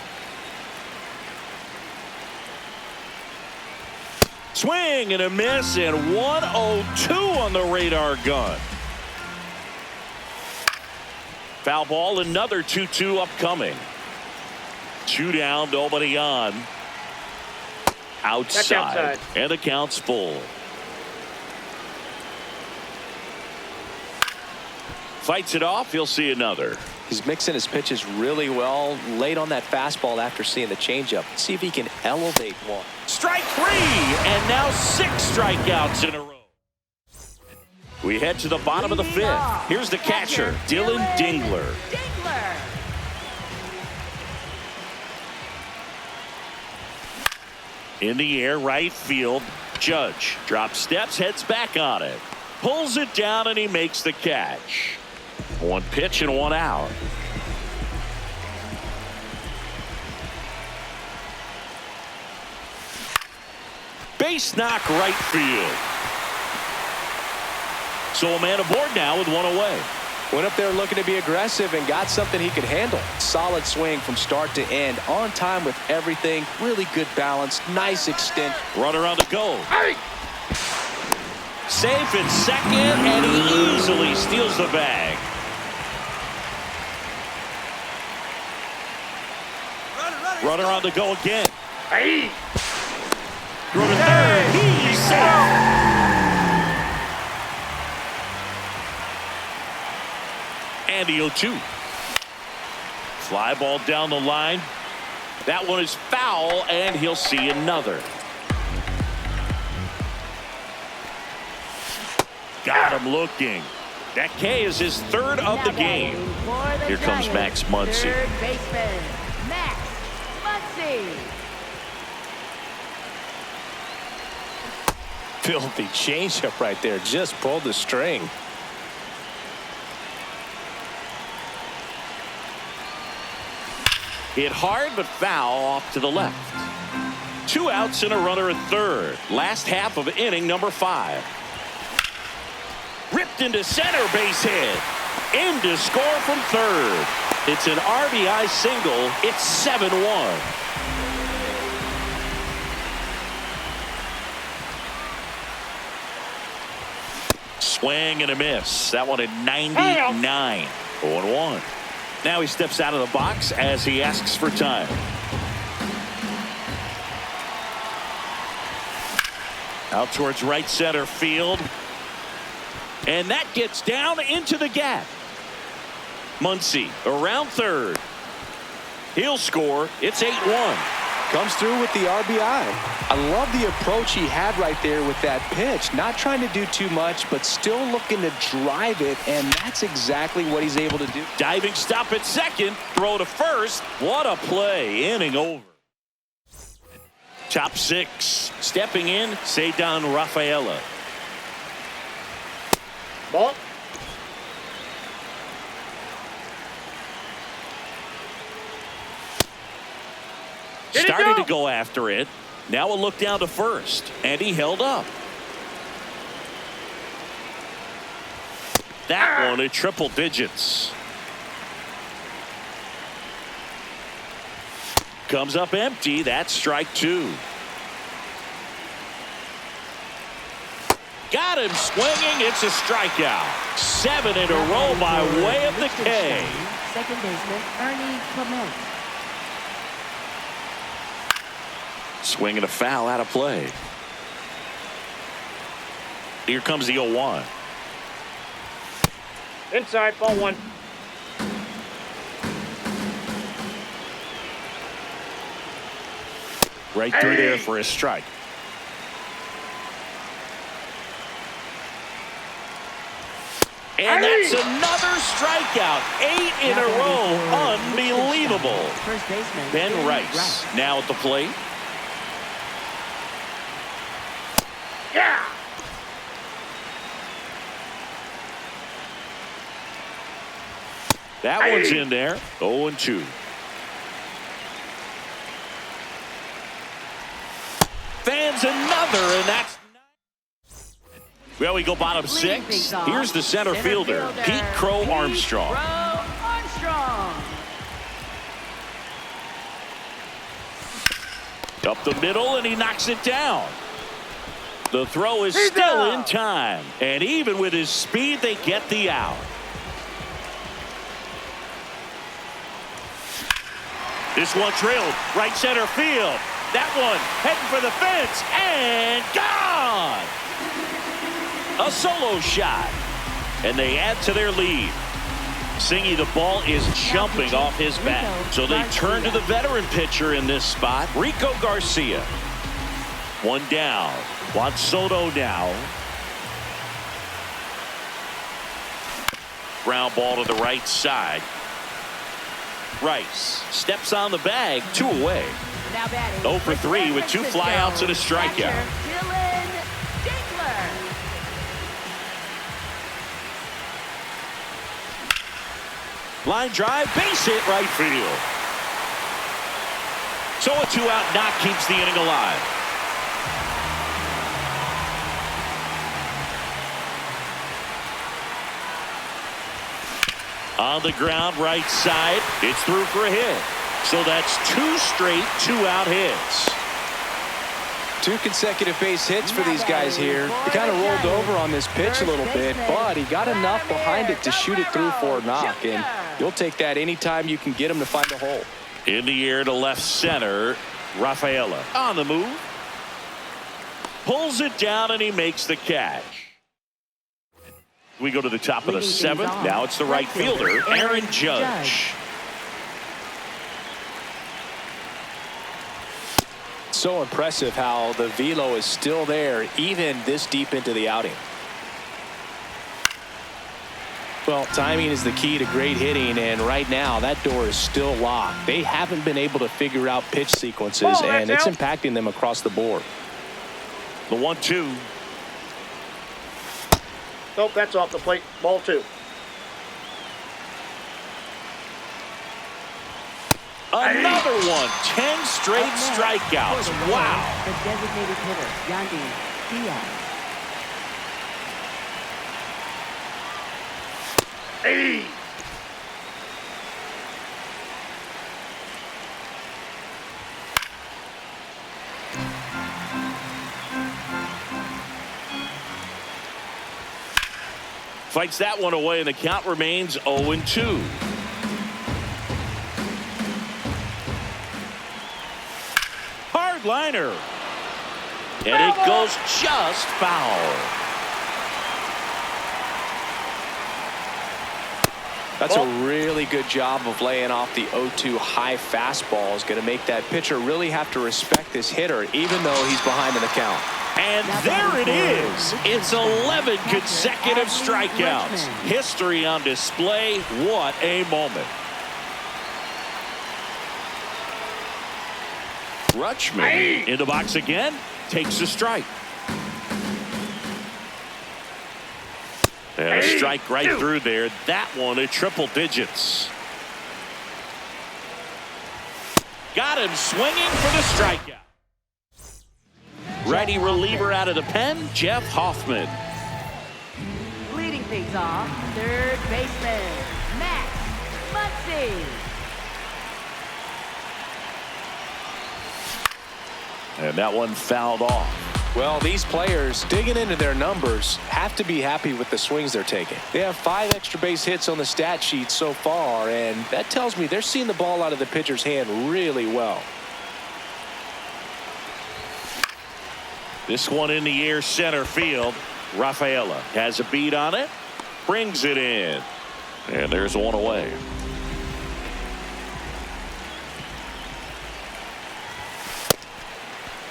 Swing and a miss, and 102 on the radar gun. Foul ball, another 2-2 upcoming. 2 down, nobody on. Outside. And the count's full. Fights it off, he'll see another. He's mixing his pitches really well late on that fastball after seeing the changeup. See if he can elevate one. Strike 3, and now 6 strikeouts in a row. We head to the bottom of the 5th. Here's the catcher, Dylan Dingler. In the air, right field. Judge drops steps, heads back on it. Pulls it down, and he makes the catch. 1 pitch and 1 out. Base knock right field. So a man aboard now with 1 away. Went up there looking to be aggressive and got something he could handle. Solid swing from start to end. On time with everything. Really good balance. Nice extent. Runner on the go. Hey! Safe in second, and he easily steals the bag. Runner on the go again. Hey! Throw to third. He's safe. And the 0-2. Fly ball down the line. That one is foul, and he'll see another. Got him looking. That K is his 3rd of the game. Here comes Max Muncy. Third baseman, Max Muncy. Filthy changeup right there. Just pulled the string. Hit hard but foul off to the left. 2 outs and a runner at third. Last half of inning number 5. Ripped into center, base hit. In to score from third. It's an RBI single. It's 7-1. Swing and a miss. That one at 99. 0-1. Now he steps out of the box as he asks for time. Out towards right center field. And that gets down into the gap. Muncy around third. He'll score. It's 8-1. Comes through with the RBI. I love the approach he had right there with that pitch. Not trying to do too much, but still looking to drive it, and that's exactly what he's able to do. Diving stop at second, throw to first. What a play, inning over. Top six, stepping in, Cedar Rafaela. Ball. Started to go after it. Now a look down to first, and he held up. That one at triple digits. Comes up empty. That's strike two. Got him swinging. It's a strikeout. 7 in a row by way of the K. Second baseman Ernie Clement. Swinging a foul out of play. Here comes the 0-1. Inside, ball one. Right through there for a strike. And that's another strikeout. 8 in a row. Unbelievable. First baseman Ben Rice now at the plate. Yeah. That one's in there. 0-2. Fans another, and that's. Well, we go bottom six. Here's the center fielder, Pete Crow Armstrong. Up the middle, and he knocks it down. The throw is still in time, and even with his speed, they get the out. This one trailed right center field. That one heading for the fence, and gone! A solo shot, and they add to their lead. Singy, the ball is jumping off his bat. So they turn to the veteran pitcher in this spot, Rico Garcia. One down. Juan Soto now. Ground ball to the right side. Rice steps on the bag, 2 away. 0 for 3 with 2 flyouts and a strikeout. Line drive, base hit, right field. So a 2-out knock keeps the inning alive. On the ground, right side, it's through for a hit. So that's 2 straight 2-out hits. 2 consecutive base hits for these guys here. He kind of rolled over on this pitch a little bit, but he got enough behind it to shoot it through for a knock, and you'll take that anytime you can get him to find a hole. In the air to left center, Rafaela on the move. Pulls it down, and he makes the catch. We go to the top of the 7th. Now it's the right fielder, Aaron Judge. So impressive how the velo is still there even this deep into the outing. Well, timing is the key to great hitting, and right now that door is still locked. They haven't been able to figure out pitch sequences, and it's impacting them across the board. The 1-2. Nope, that's off the plate. Ball 2. Another one. 10 straight strikeouts. Wow. The designated hitter, Yandy Diaz. Hey. Fights that one away, and the count remains 0-2. Hard liner. And it goes just foul. That's a really good job of laying off the 0-2 high fastball. Is going to make that pitcher really have to respect this hitter, even though he's behind in the count. And there it is. It's 11 consecutive strikeouts. History on display. What a moment. Rutschman in the box again. Takes a strike. And a strike right through there. That one at triple digits. Got him swinging for the strikeout. Righty reliever out of the pen, Jeff Hoffman. Leading things off, third baseman, Max Muncy. And that one fouled off. Well, these players digging into their numbers have to be happy with the swings they're taking. They have 5 extra base hits on the stat sheet so far, and that tells me they're seeing the ball out of the pitcher's hand really well. This one in the air center field. Rafaela has a beat on it, brings it in, and there's one away.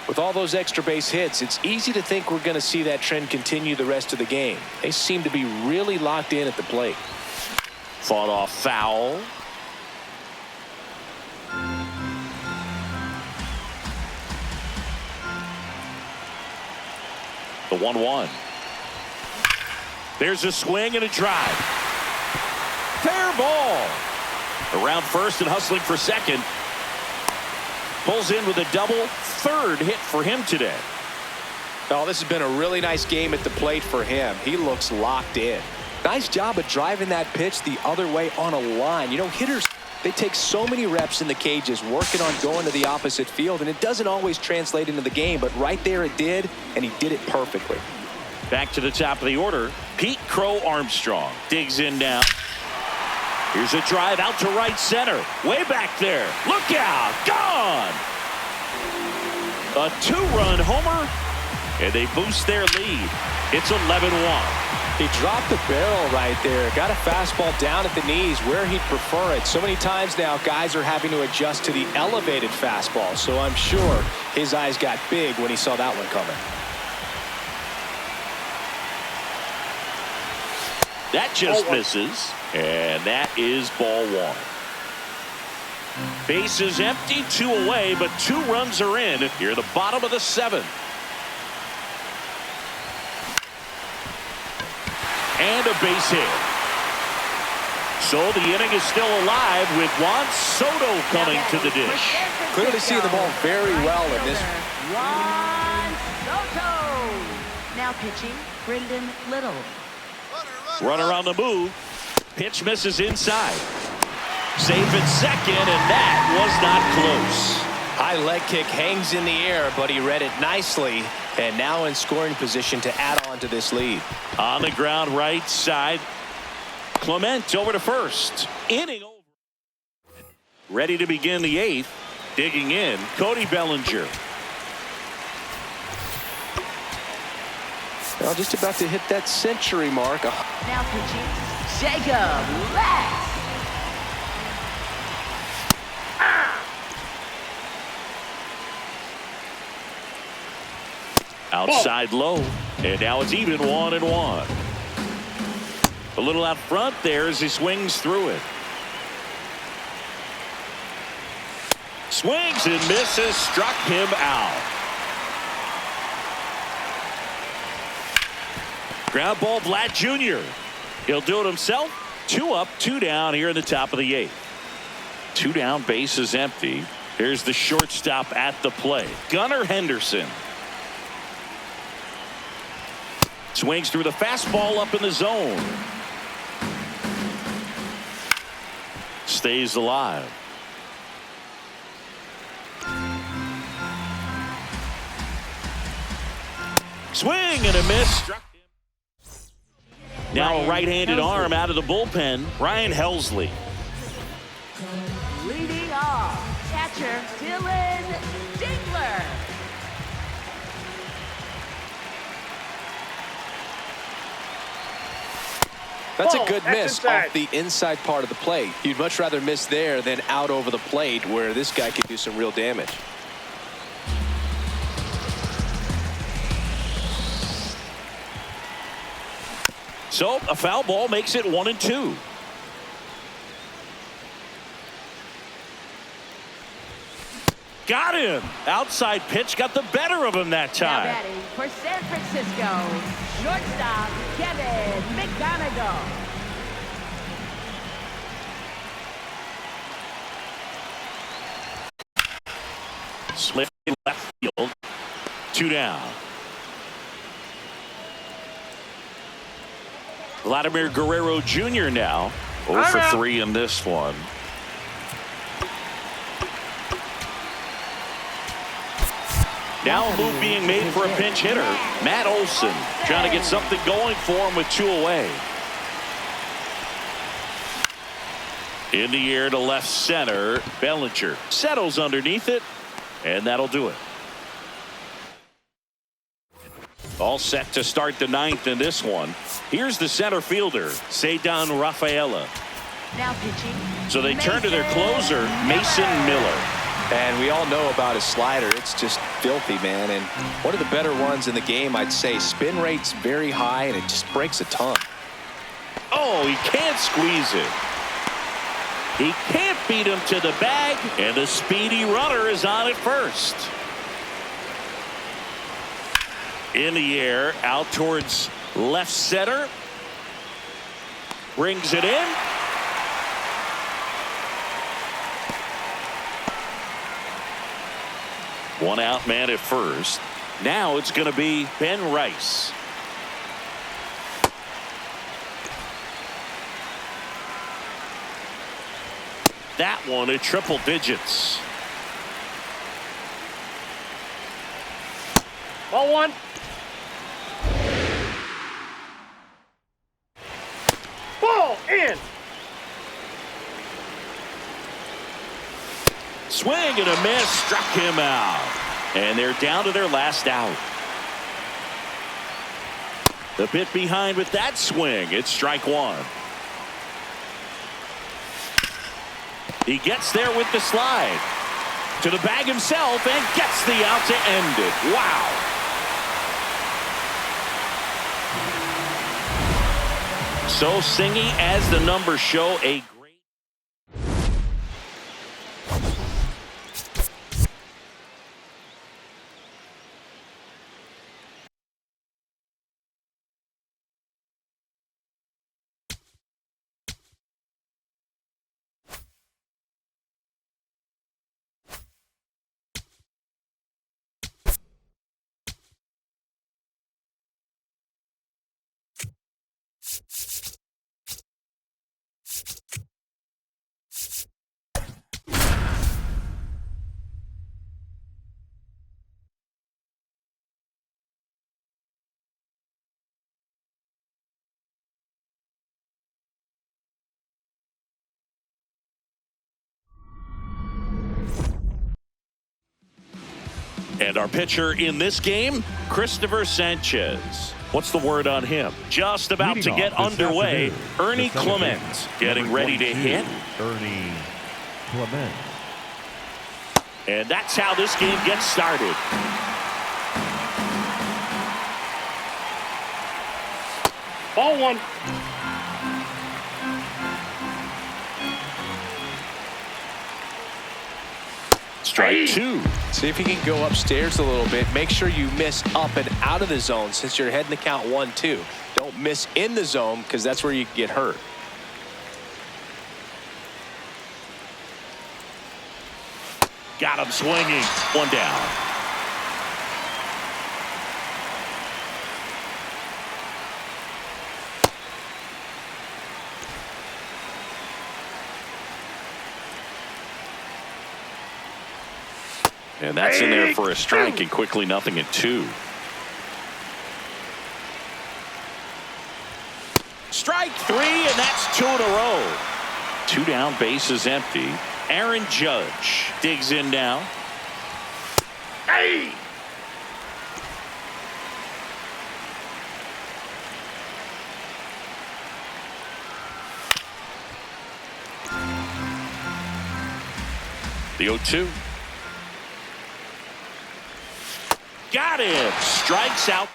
With all those extra base hits, it's easy to think we're going to see that trend continue the rest of the game. They seem to be really locked in at the plate. Fought off foul. The 1-1. There's a swing and a drive. Fair ball. Around first and hustling for second. Pulls in with a double. Third hit for him today. Oh, this has been a really nice game at the plate for him. He looks locked in. Nice job of driving that pitch the other way on a line. You know, hitters, they take so many reps in the cages working on going to the opposite field, and it doesn't always translate into the game, but right there it did, and he did it perfectly. Back to the top of the order, Pete Crow Armstrong digs in now. Here's a drive out to right center. Way back there. Look out. Gone. A 2-run homer, and they boost their lead. It's 11-1. He dropped the barrel right there. Got a fastball down at the knees where he'd prefer it. So many times now guys are having to adjust to the elevated fastball. So I'm sure his eyes got big when he saw that one coming. That just misses, and that is ball 1. Bases empty, 2 away, but 2 runs are in here at the bottom of the 7th. And a base hit. So the inning is still alive with Juan Soto coming to the dish. Clearly seeing the ball very well in this. Juan Soto. Now pitching, Brendan Little. Runner on the move. Pitch misses inside. Safe at second, and that was not close. High leg kick hangs in the air, but he read it nicely, and now in scoring position to add on to this lead. On the ground right side. Clement over to first. Inning over. Ready to begin the 8th. Digging in, Cody Bellinger. Well, just about to hit that century mark. Now pitching, Jacob Lex. Outside low, and now it's even 1-1. A little out front there as he swings through it. Swings and misses, struck him out. Ground ball, Vlad Jr. He'll do it himself. 2 up, 2 down here in the top of the 8th. 2 down, bases empty. Here's the shortstop at the plate, Gunnar Henderson. Swings through the fastball up in the zone. Stays alive. Swing and a miss. Struck him. Now a right-handed arm out of the bullpen, Ryan Helsley. Leading off, catcher Dylan Dingler. That's Ball, a good that's miss inside. off the inside part of the plate. You'd much rather miss there than out over the plate where this guy could do some real damage. So a foul ball makes it 1-2. Got him. Outside pitch got the better of him that Now time. batting for San Francisco, shortstop Kevin McGonigal. Smith in left field. 2 down. Vladimir Guerrero Jr. now 0 for 3 in this one. Now a move being made for a pinch hitter. Matt Olson trying to get something going for him with 2 away. In the air to left center. Bellinger settles underneath it, and that'll do it. All set to start the 9th in this one. Here's the center fielder, Ceddanne Rafaela. Now pitching. So they turn to their closer, Mason Miller. And we all know about his slider. It's just filthy, man. And one of the better ones in the game, I'd say. Spin rate's very high, and it just breaks a ton. Oh, he can't squeeze it. He can't beat him to the bag, and the speedy runner is on at first. In the air, out towards left center. Brings it in. One out man at first. Now it's going to be Ben Rice. That one at triple digits. Ball 1. Ball in. Swing and a miss, struck him out. And they're down to their last out. The bit behind with that swing. It's strike 1. He gets there with the slide. To the bag himself and gets the out to end it. Wow. So singy as the numbers show, a great. And our pitcher in this game, Christopher Sanchez. What's the word on him? Just about to get underway. Ernie Clement getting ready to hit. Ernie Clement. And that's how this game gets started. Ball 1. Strike 2. See if you can go upstairs a little bit. Make sure you miss up and out of the zone since you're heading to count 1-2. Don't miss in the zone because that's where you can get hurt. Got him swinging. 1 down. And that's in there for a strike, and quickly 0-2. Strike 3, and that's 2 in a row. 2 down, bases empty. Aaron Judge digs in now. Hey! The 0-2. Got him. Strikes out.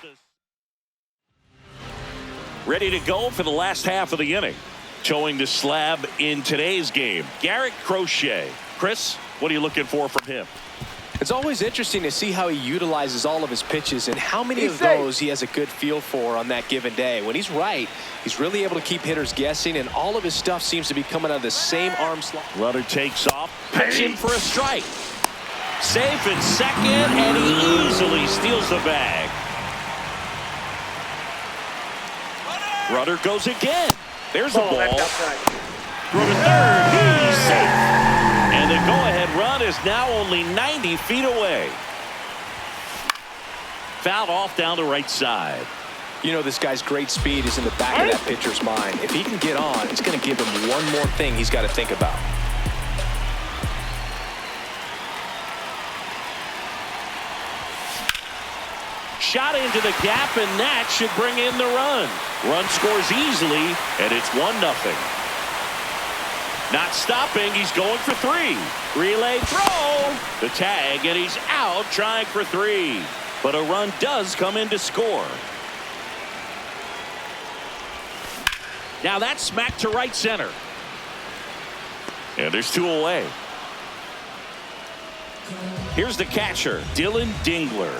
Ready to go for the last half of the inning. Towing the slab in today's game, Garrett Crochet. Chris, what are you looking for from him? It's always interesting to see how he utilizes all of his pitches and how many of those he has a good feel for on that given day. When he's right, he's really able to keep hitters guessing, and all of his stuff seems to be coming out of the same arm slot. Runner takes off, pitching for a strike. Safe at second, and he easily steals the bag. Runner goes again. There's a ball. Through to third. He's safe. And the go-ahead run is now only 90 feet away. Fouled off down the right side. You know, this guy's great speed is in the back of that pitcher's mind. If he can get on, it's going to give him one more thing he's got to think about. Shot into the gap, and that should bring in the run. Run scores easily, and it's 1-0. Not stopping, he's going for 3. Relay throw. The tag, and he's out trying for 3. But a run does come in to score. Now that's smacked to right center. And there's 2 away. Here's the catcher, Dylan Dingler.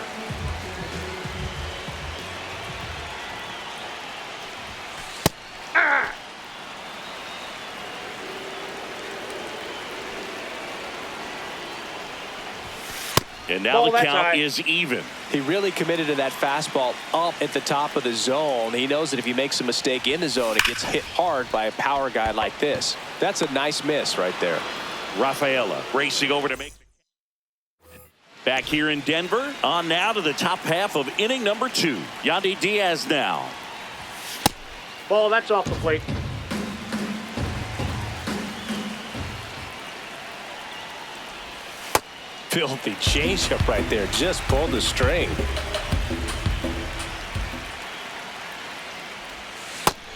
And now the count is even. He really committed to that fastball up at the top of the zone. He knows that if he makes a mistake in the zone, it gets hit hard by a power guy like this. That's a nice miss right there. Rafaela racing over to make. Back here in Denver, on now to the top half of inning number 2. Yandy Diaz now. Ball, that's off the plate. Filthy changeup right there. Just pulled the string.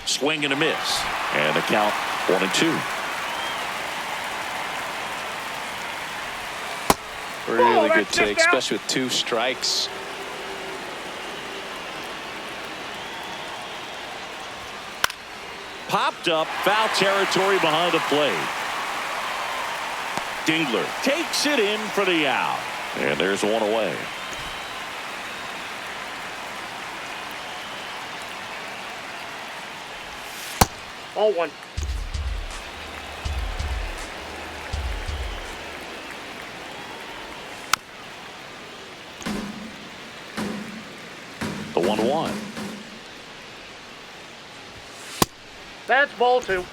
Swing and a miss. And the count 1-2. Really good take, especially with 2 strikes. Popped up, foul territory behind the plate. Dingler takes it in for the out. And there's 1 away. Ball 1. The 1-1. That's ball 2.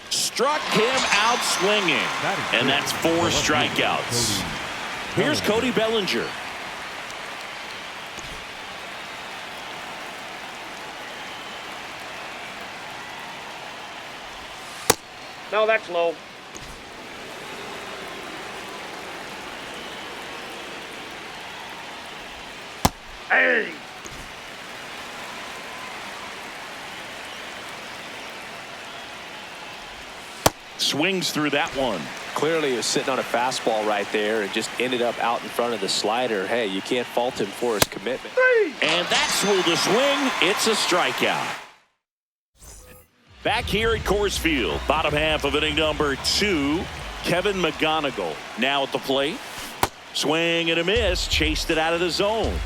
Struck him out swinging. And that's 4 strikeouts. Here's Cody Bellinger. No, that's low. Hey! Swings through that one. Clearly he was sitting on a fastball right there and just ended up out in front of the slider. Hey, you can't fault him for his commitment. And that's with the swing. It's a strikeout. Back here at Coors Field, bottom half of inning number 2. Kevin McGonigal now at the plate. Swing and a miss. Chased it out of the zone.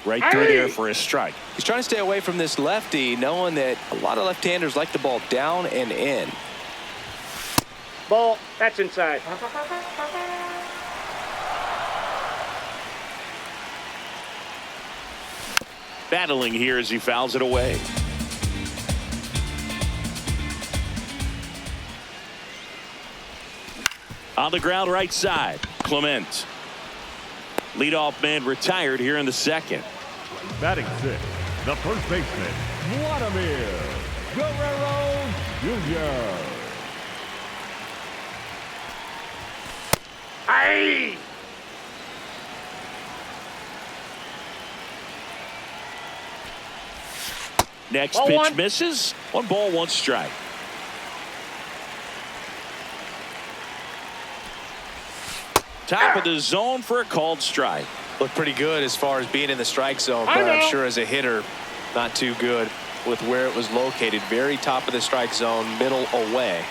Right through there for a strike. He's trying to stay away from this lefty, knowing that a lot of left-handers like the ball down and in. Ball, that's inside. Battling here as he fouls it away. On the ground right side, Clement. Leadoff man retired here in the second. Batting 6, the first baseman, Vladimir Guerrero Jr. Aye. Next Ball pitch one. misses. 1 ball, 1 strike. Top of the zone for a called strike. Looked pretty good as far as being in the strike zone, I but I'm know. sure as a hitter, not too good with where it was located. Very top of the strike zone, middle away.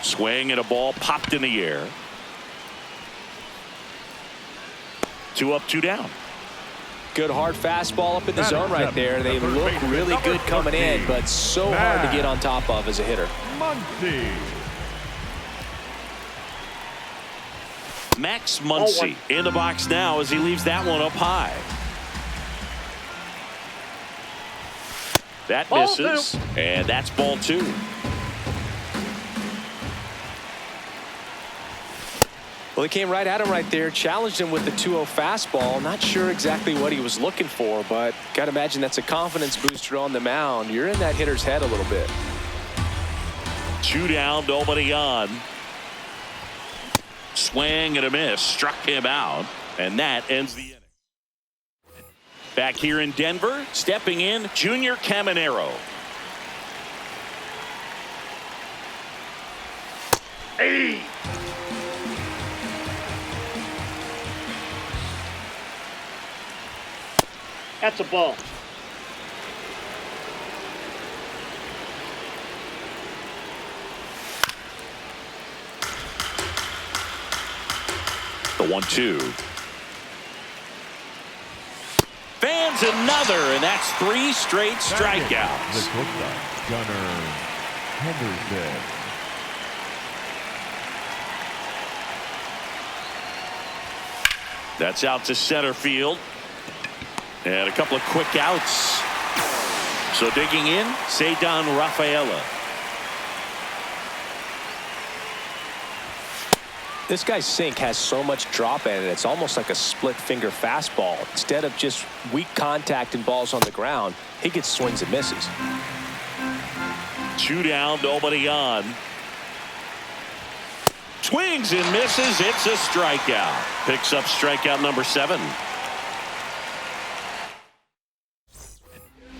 Swing and a ball popped in the air. 2 up, 2 down. Good hard fastball up in the Batting zone right seven, there. They the third look baseman, really number good coming in, 13, but so hard to get on top of as a hitter. Muncy. Max Muncy in the box now as he leaves that one up high. That Ball misses, and that's ball 2. Well, he came right at him right there, challenged him with the 2-0 fastball. Not sure exactly what he was looking for, but got to imagine that's a confidence booster on the mound. You're in that hitter's head a little bit. 2 down, nobody on. Swing and a miss, struck him out, and that ends the inning. Back here in Denver, stepping in, Junior Caminero. Hey. That's a ball. The 1-2. Fans another, and that's 3 straight The strikeouts. shortstop, Gunnar Henderson. That's out to center field. And a couple of quick outs. So digging in, Cedar Rafaela. This guy's sink has so much drop in it. It's almost like a split finger fastball. Instead of just weak contact and balls on the ground, he gets swings and misses. 2 down, nobody on. Swings and misses. It's a strikeout. Picks up strikeout number 7.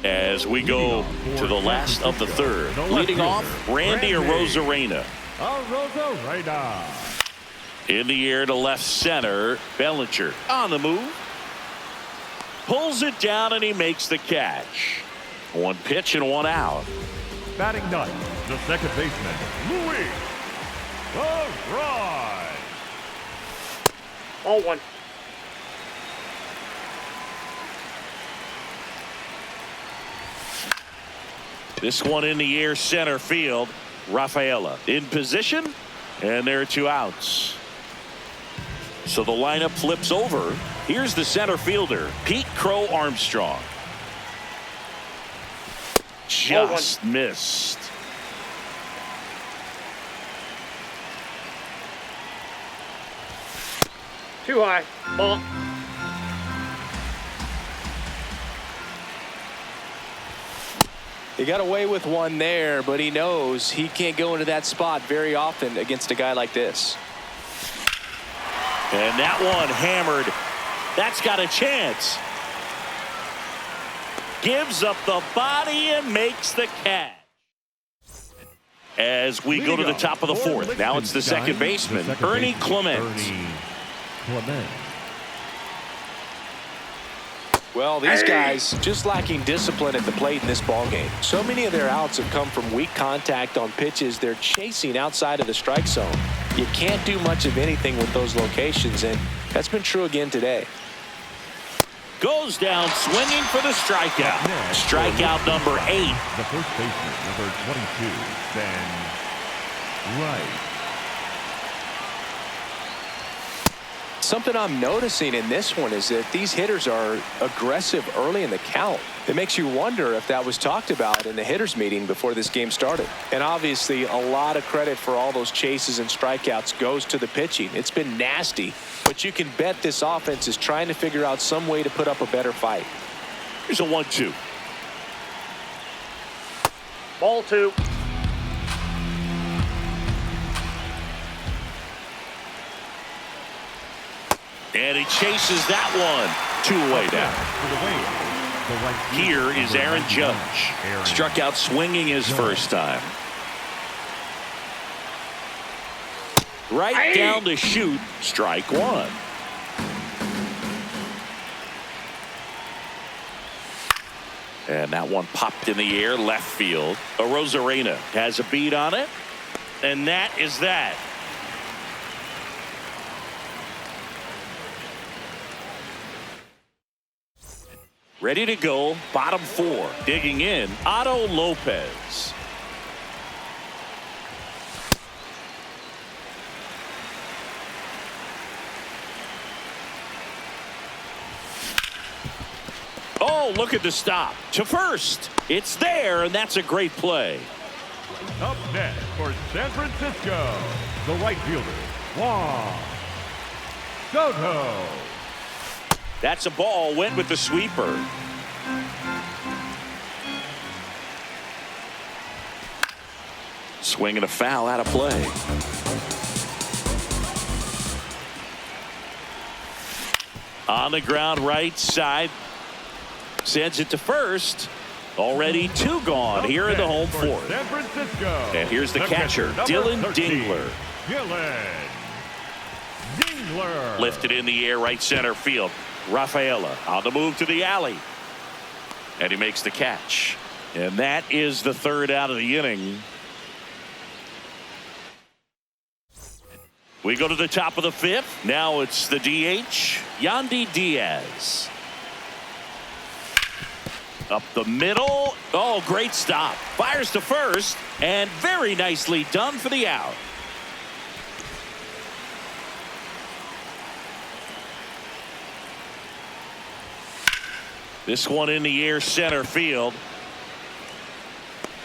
As we go to the last of the third. Leading off, Randy Arozarena. Arozarena. In the air to left center. Bellinger on the move. Pulls it down and he makes the catch. 1 pitch and 1 out. Batting ninth, the second baseman, Louis Arraez. Ball 1. This one in the air center field. Rafaela in position, and there are 2 outs. So the lineup flips over. Here's the center fielder, Pete Crow Armstrong. Just missed. Too high. Ball. He got away with one there, but he knows he can't go into that spot very often against a guy like this. And that one hammered. That's got a chance. Gives up the body and makes the catch. As we go to the top of the 4th. Now it's the second baseman, Ernie Clement. Ernie Clement. Well, these guys just lacking discipline at the plate in this ballgame. So many of their outs have come from weak contact on pitches they're chasing outside of the strike zone. You can't do much of anything with those locations, and that's been true again today. Goes down swinging for the strikeout. Strikeout number 8. The first baseman, number 22, Ben Wright. Something I'm noticing in this one is that these hitters are aggressive early in the count. It makes you wonder if that was talked about in the hitters meeting before this game started. And obviously a lot of credit for all those chases and strikeouts goes to the pitching. It's been nasty, but you can bet this offense is trying to figure out some way to put up a better fight. Here's a 1-2. Ball 2. And he chases that one. 2 away now. Here is Aaron Judge. Struck out swinging his first time. Right down to shoot. Strike 1. And that one popped in the air left field. Arozarena has a beat on it. And that is that. Ready to go. Bottom 4. Digging in. Otto Lopez. Oh, look at the stop. To first. It's there, and that's a great play. Up next for San Francisco, the right fielder, Juan Soto. That's a ball. Went with the sweeper. Swing and a foul out of play. On the ground right side. Sends it to first. Already 2 gone here in the home 4th. San Francisco. And here's the catcher, Dylan Dingler. Lifted in the air, right center field. Rafaela on the move to the alley. And he makes the catch. And that is the 3rd out of the inning. We go to the top of the 5th. Now it's the DH, Yandy Diaz. Up the middle. Oh, great stop. Fires to first. And very nicely done for the out. This one in the air center field.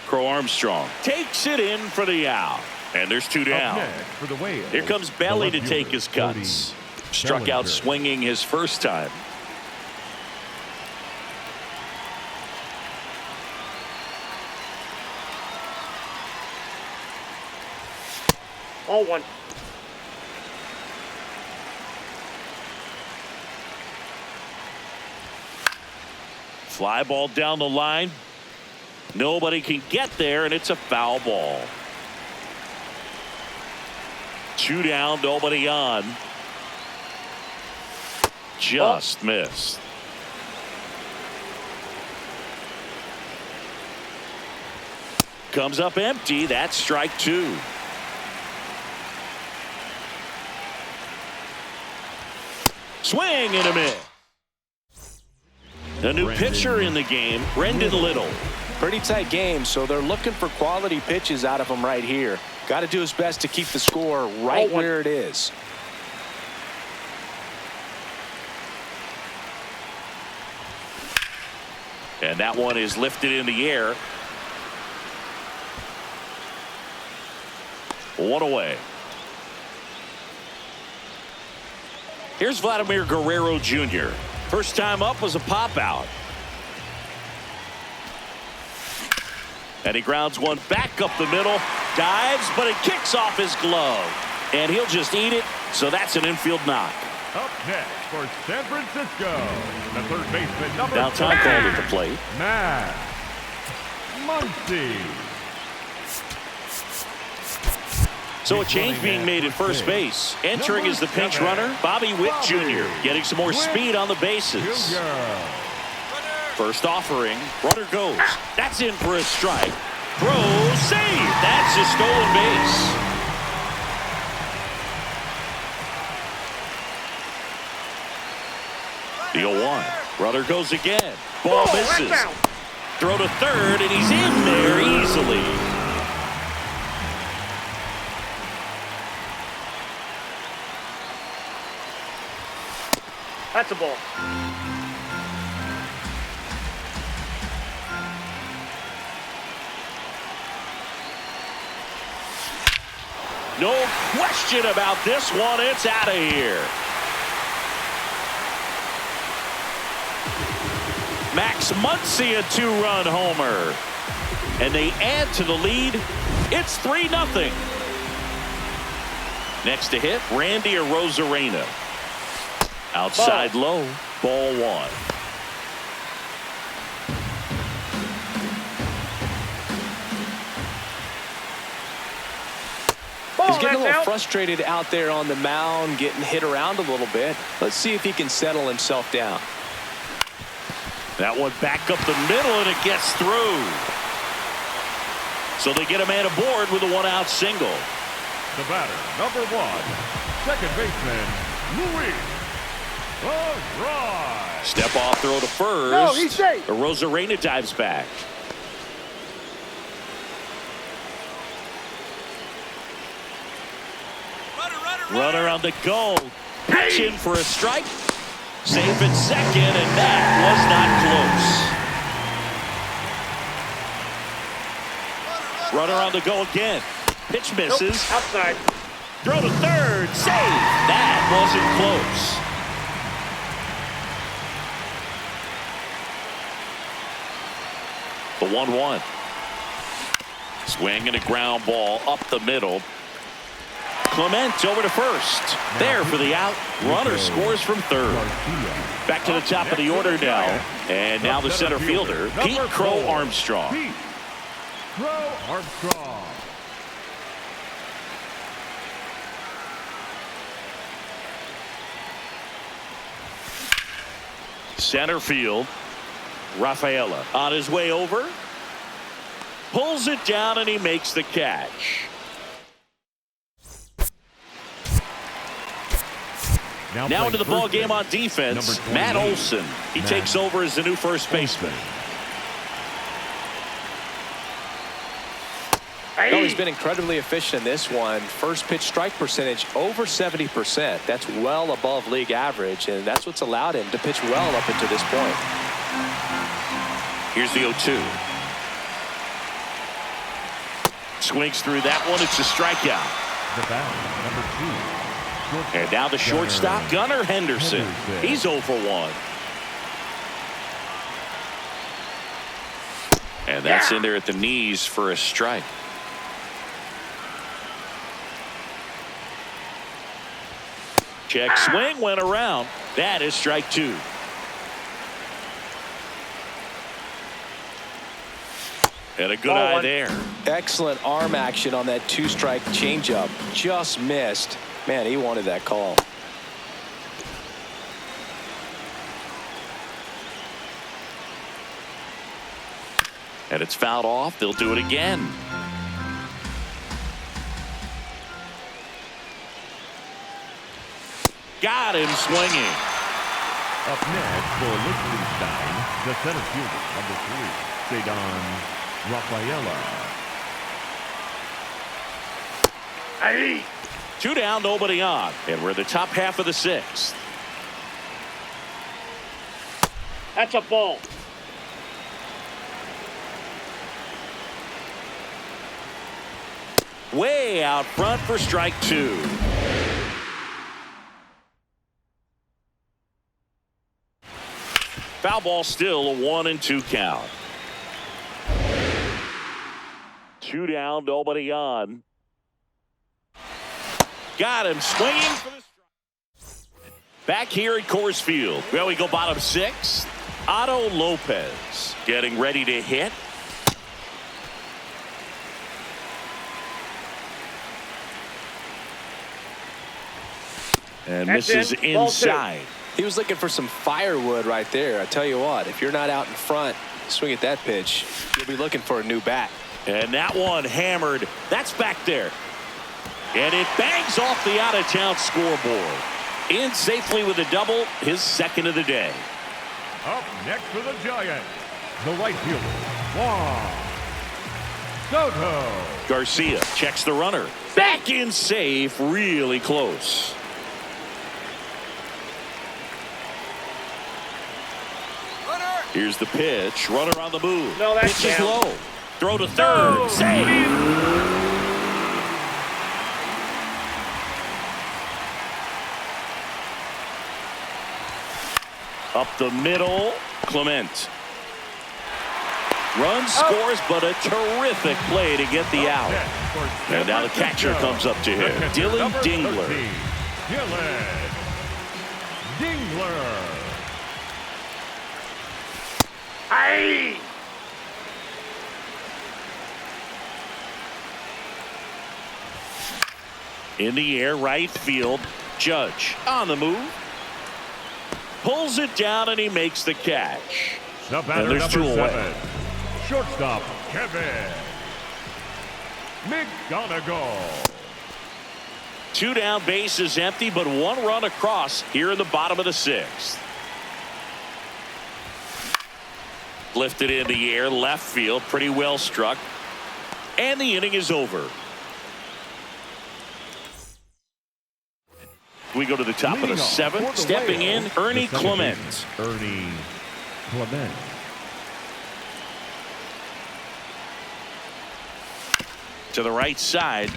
Crow Armstrong takes it in for the out. And there's 2 down. Here comes Belly to take his cuts. Struck out swinging his first time. All 1. Fly ball down the line. Nobody can get there, and it's a foul ball. 2 down, nobody on. Just missed. Comes up empty. That's strike 2. Swing and a miss. A new pitcher in the game, Brendan Little. Pretty tight game, so they're looking for quality pitches out of him right here. Got to do his best to keep the score right where it is. And that one is lifted in the air. 1 away. Here's Vladimir Guerrero Jr. First time up was a pop out. And he grounds one back up the middle. Dives, but it kicks off his glove. And he'll just eat it. So that's an infield knock. Up next for San Francisco, the 3rd baseman, number Now time called at the plate. Matt Muncy. So a change being made at first base. Entering is the pinch runner, Bobby Witt Jr. Getting some more speed on the bases. First offering, runner goes. That's in for a strike. Throw, save. That's a stolen base. The 0-1. Runner goes again. Ball misses. Throw to third, and he's in there easily. That's a ball. No question about this one. It's out of here. Max Muncy, a 2-run homer. And they add to the lead. It's 3-0. Next to hit, Randy Arozarena. Outside low, ball one. He's getting a little frustrated out there on the mound, getting hit around a little bit. Let's see if he can settle himself down. That one back up the middle, and it gets through. So they get a man aboard with a one-out single. The batter, number one, second baseman, Luis Arraez. Step off throw to first. No, he's safe. Rosarena dives back. Runner on the go. Pitch in for a strike. Safe at second, and that was not close. Runner on the go again. Pitch misses. Nope, outside. Throw to third. Save. That wasn't close. The 1-1. Swing and a ground ball up the middle. Clement over to first. There for the out. Runner scores from third. Back to the top of the order now. And now the center fielder, Pete Crow Armstrong. Pete Crow Armstrong. Center field. Rafaela on his way over. Pulls it down and he makes the catch. Now into the ball game on defense, Matt Olson. He takes over as the new first baseman. Oh, he's been incredibly efficient in this one. First pitch strike percentage over 70%. That's well above league average, and that's what's allowed him to pitch well up until this point. Here's the 0-2. Swings through that one. It's a strikeout. The batter, number two. And now the shortstop, Gunnar Henderson. He's 0 for 1. And that's in there at the knees for a strike. Check swing, went around. That is strike 2. And a good eye there. Excellent arm action on that two-strike changeup. Just missed. Man, he wanted that call. And it's fouled off. They'll do it again. Got him swinging. Up next for Liechtenstein, the center fielder, number 3, Cedon Rafaela. Hey. 2 down, nobody on. And we're in the top half of the 6th. That's a ball. Way out front for strike 2. Foul ball, still a 1-2 count. 2 down, nobody on. Got him swinging for the strike. Back here at Coors Field. Well, we go bottom 6. Otto Lopez getting ready to hit. And misses inside. He was looking for some firewood right there. I tell you what, if you're not out in front, swing at that pitch, you'll be looking for a new bat. And that one hammered. That's back there. And it bangs off the out-of-town scoreboard. In safely with a double, his second of the day. Up next for the Giants, the right fielder, Juan Soto. Garcia checks the runner. Back in safe, really close. Here's the pitch. Runner on the move. No, that's pitch is down. low. Throw to third. No. Save. Up the middle. Clement. Run scores, but a terrific play to get the out. And now the catcher comes up to him. Dylan Dingler. Dylan Dingler. Ziegler. Aye. In the air, right field. Judge on the move. Pulls it down and he makes the catch. The batter, there's number two away. 7. Shortstop, Kevin McGonigal. 2 down, bases empty, but 1 run across here in the bottom of the 6th. Lifted in the air, left field, pretty well struck. And the inning is over. We go to the top of the 7th. Stepping in, Ernie Clement. Ernie Clement. To the right side.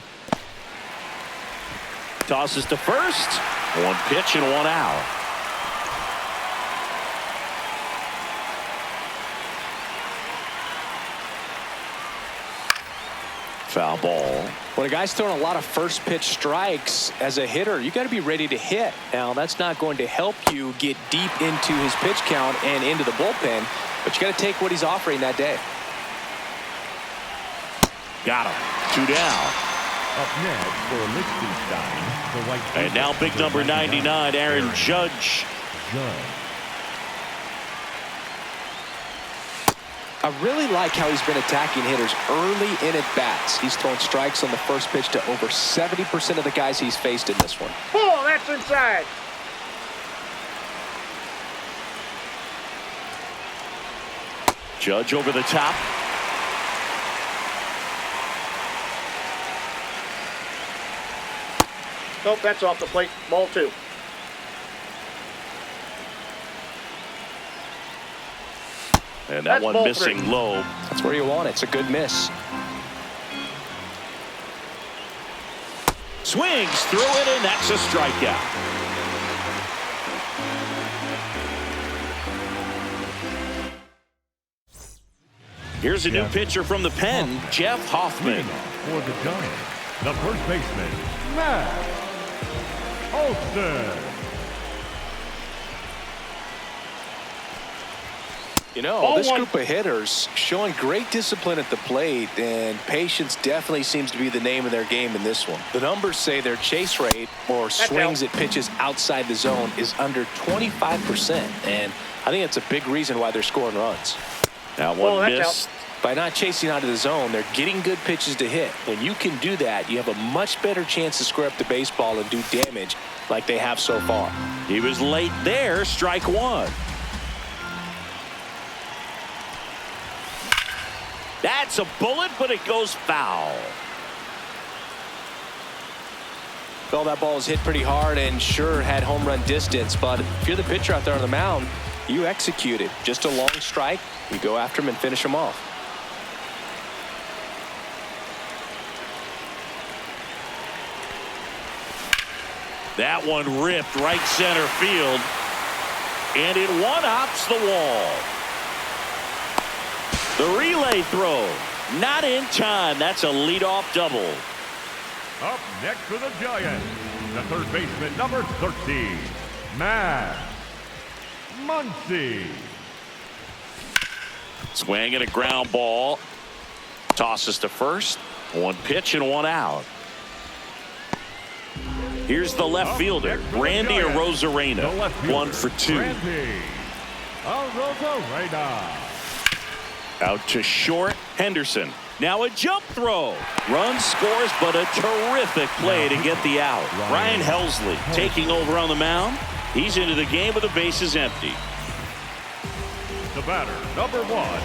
Tosses to first. 1 pitch and 1 out. Foul ball. When a guy's throwing a lot of first pitch strikes as a hitter, you got to be ready to hit. Now, that's not going to help you get deep into his pitch count and into the bullpen, but you got to take what he's offering that day. Got him. 2 down. Up next for Liechtenstein, the White And now big number 99, Aaron Judge. I really like how he's been attacking hitters early in at bats. He's throwing strikes on the first pitch to over 70% of the guys he's faced in this one. Oh, that's inside. Judge over the top. Nope, that's off the plate. Ball 2. And that That's one ball missing 3. low. That's where you want it. It's a good miss. Swings through it, and that's a strikeout. Here's a new pitcher from the pen, Jeff Hoffman. For the Giants, the first baseman, Matt Olson. You know, Ball this 1. group of hitters showing great discipline at the plate, and patience definitely seems to be the name of their game in this one. The numbers say their chase rate or swings at pitches outside the zone is under 25%, and I think that's a big reason why they're scoring runs. That one that's missed. By not chasing out of the zone, they're getting good pitches to hit. When you can do that, you have a much better chance to square up the baseball and do damage like they have so far. He was late there, strike 1. That's a bullet, but it goes foul. Well, that ball was hit pretty hard and sure had home run distance, but if you're the pitcher out there on the mound, you execute it. Just a long strike, you go after him and finish him off. That one ripped right center field, and it one-hops the wall. The relay throw, not in time. That's a leadoff double. Up next for the Giants, the third baseman, number 13, Matt Muncy. Swing and a ground ball. Tosses to first. 1 pitch and 1 out. Here's the left fielder, Randy Arozarena. 1 for 2. Randy Arozarena. Out to short, Henderson. Now a jump throw. Run scores, but a terrific play to get the out. Ryan Helsley taking over on the mound. He's into the game with the bases empty. The batter, number 1,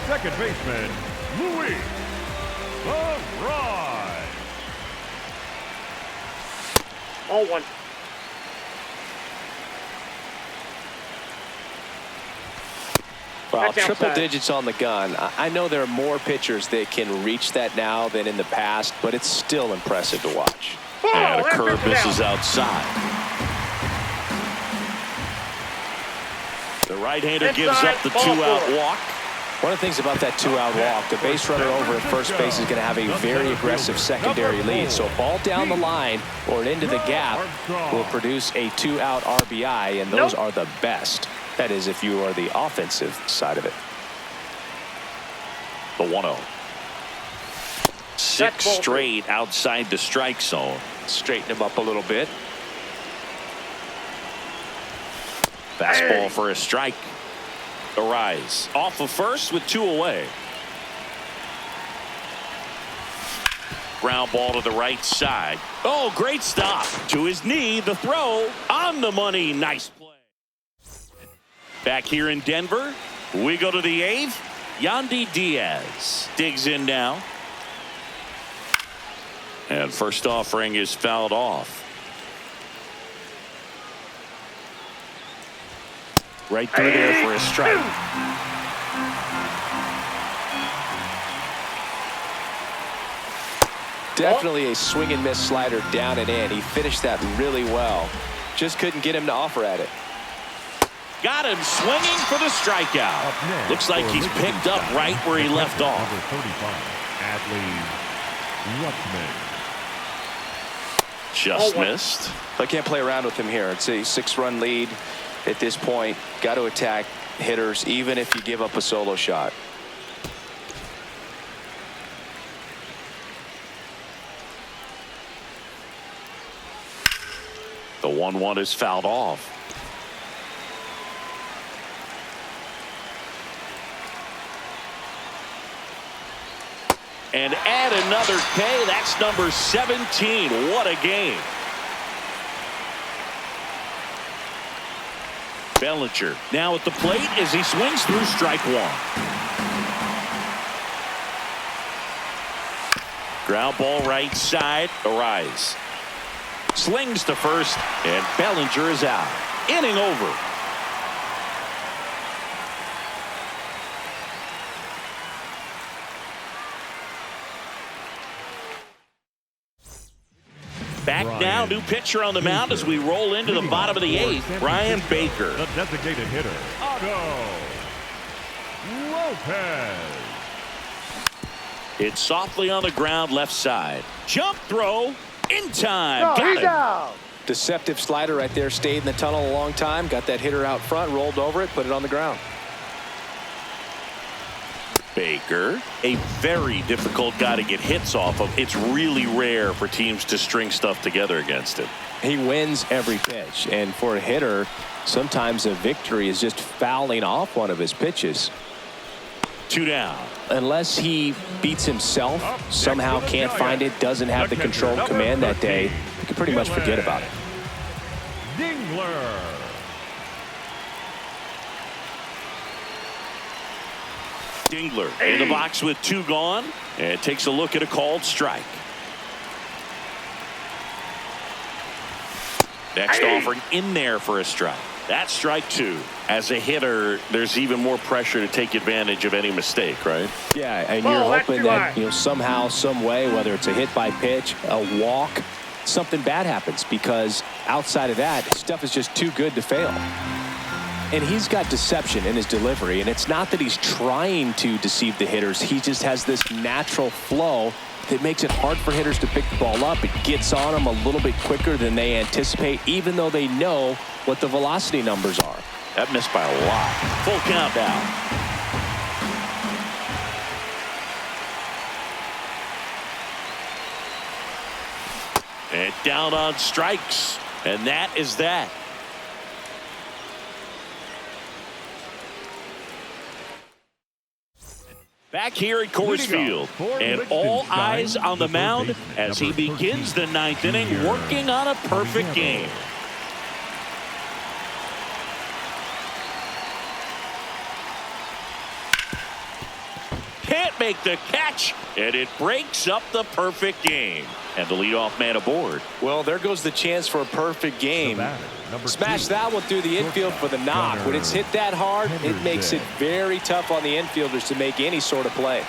second baseman, Louis Arraez. Ball 1. Well, That's triple outside. digits on the gun. I know there are more pitchers that can reach that now than in the past, but it's still impressive to watch. Oh, And a that curve ripped it misses out. outside. The right-hander gives Inside, up the ball 2-out 4. walk. One of the things about that two-out walk, the base runner over at first base is going to have a very aggressive secondary lead. So a ball down the line or into the gap will produce a two-out RBI, and those are the best. That is, if you are the offensive side of it. The 1-0. 6 straight outside the strike zone. Straighten him up a little bit. Fastball for a strike. The rise off of first with 2 away. Ground ball to the right side. Oh, great stop. To his knee, the throw on the money. Nice play. Back here in Denver, we go to the 8th. Yandy Diaz digs in now. And first offering is fouled off. Right through there for a strike. Definitely a swing and miss slider down and in. He finished that really well. Just couldn't get him to offer at it. Got him swinging for the strikeout. Looks like he's picked up right where he left off. Number 35, Adley Rutschman. Just missed. I can't play around with him here. It's a 6-run lead at this point. Got to attack hitters even if you give up a solo shot. The 1-1 is fouled off. And add another K. That's number 17. What a game. Bellinger now at the plate as he swings through strike 1. Ground ball right side. The rise. Slings to first, and Bellinger is out. Inning over. Back now, new pitcher on the mound as we roll into the bottom of the 8th. Brian Baker. The designated hitter. Go. Lopez. It's softly on the ground left side. Jump throw in time. Got him. Deceptive slider right there. Stayed in the tunnel a long time. Got that hitter out front. Rolled over it. Put it on the ground. Baker, a very difficult guy to get hits off of. It's really rare for teams to string stuff together against him. He wins every pitch, and for a hitter, sometimes a victory is just fouling off one of his pitches. 2 down. Unless he beats himself, somehow can't find it, doesn't have the control command that day, you can pretty much forget about it. Dingler. Dingler in the box with 2 gone, and takes a look at a called strike. Next offering in there for a strike. That's strike 2. As a hitter, there's even more pressure to take advantage of any mistake, right? Yeah, and you're hoping that, you know, somehow, some way, whether it's a hit by pitch, a walk, something bad happens, because outside of that, stuff is just too good to fail. And he's got deception in his delivery, and it's not that he's trying to deceive the hitters. He just has this natural flow that makes it hard for hitters to pick the ball up. It gets on them a little bit quicker than they anticipate, even though they know what the velocity numbers are. That missed by a lot. Full count down. And down on strikes. And that is that. Back here at Coors Field, and all eyes on the mound as he begins the 9th inning, working on a perfect game. Can't make the catch, and it breaks up the perfect game. And the leadoff man aboard. Well, there goes the chance for a perfect game. Smash that one through the infield for the knock. When it's hit that hard, it makes it very tough on the infielders to make any sort of play.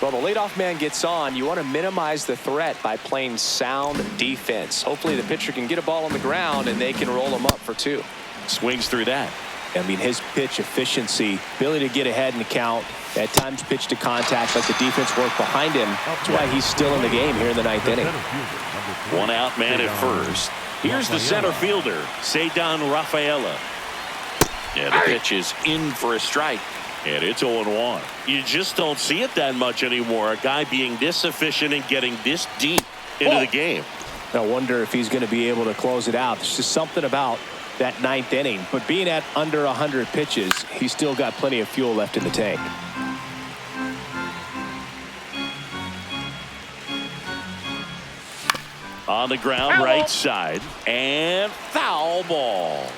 Well, the leadoff man gets on. You want to minimize the threat by playing sound defense. Hopefully the pitcher can get a ball on the ground and they can roll him up for 2. Swings through that. I mean, his pitch efficiency, ability to get ahead in the count, at times pitch to contact, let the defense work behind him. That's why he's still in the game here in the 9th inning. One out man at first. Here's the center fielder, Cedon Rafaela. Yeah, the pitch is in for a strike. And it's 0-1. You just don't see it that much anymore. A guy being this efficient and getting this deep into the game. I wonder if he's going to be able to close it out. There's just something about that 9th inning. But being at under 100 pitches, he's still got plenty of fuel left in the tank. On the ground, right side. And foul ball.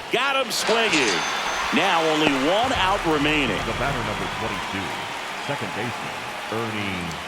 Got him swinging. Now only 1 out remaining. The batter number 22, second baseman, Ernie.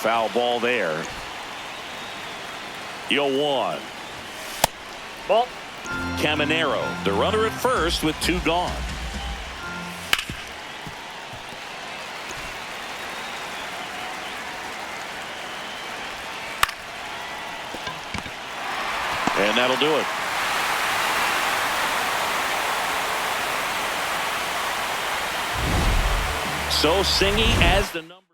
Foul ball there. 0-1. Ball. Caminero, the runner at first with 2 gone. And that'll do it. So Singy as the number.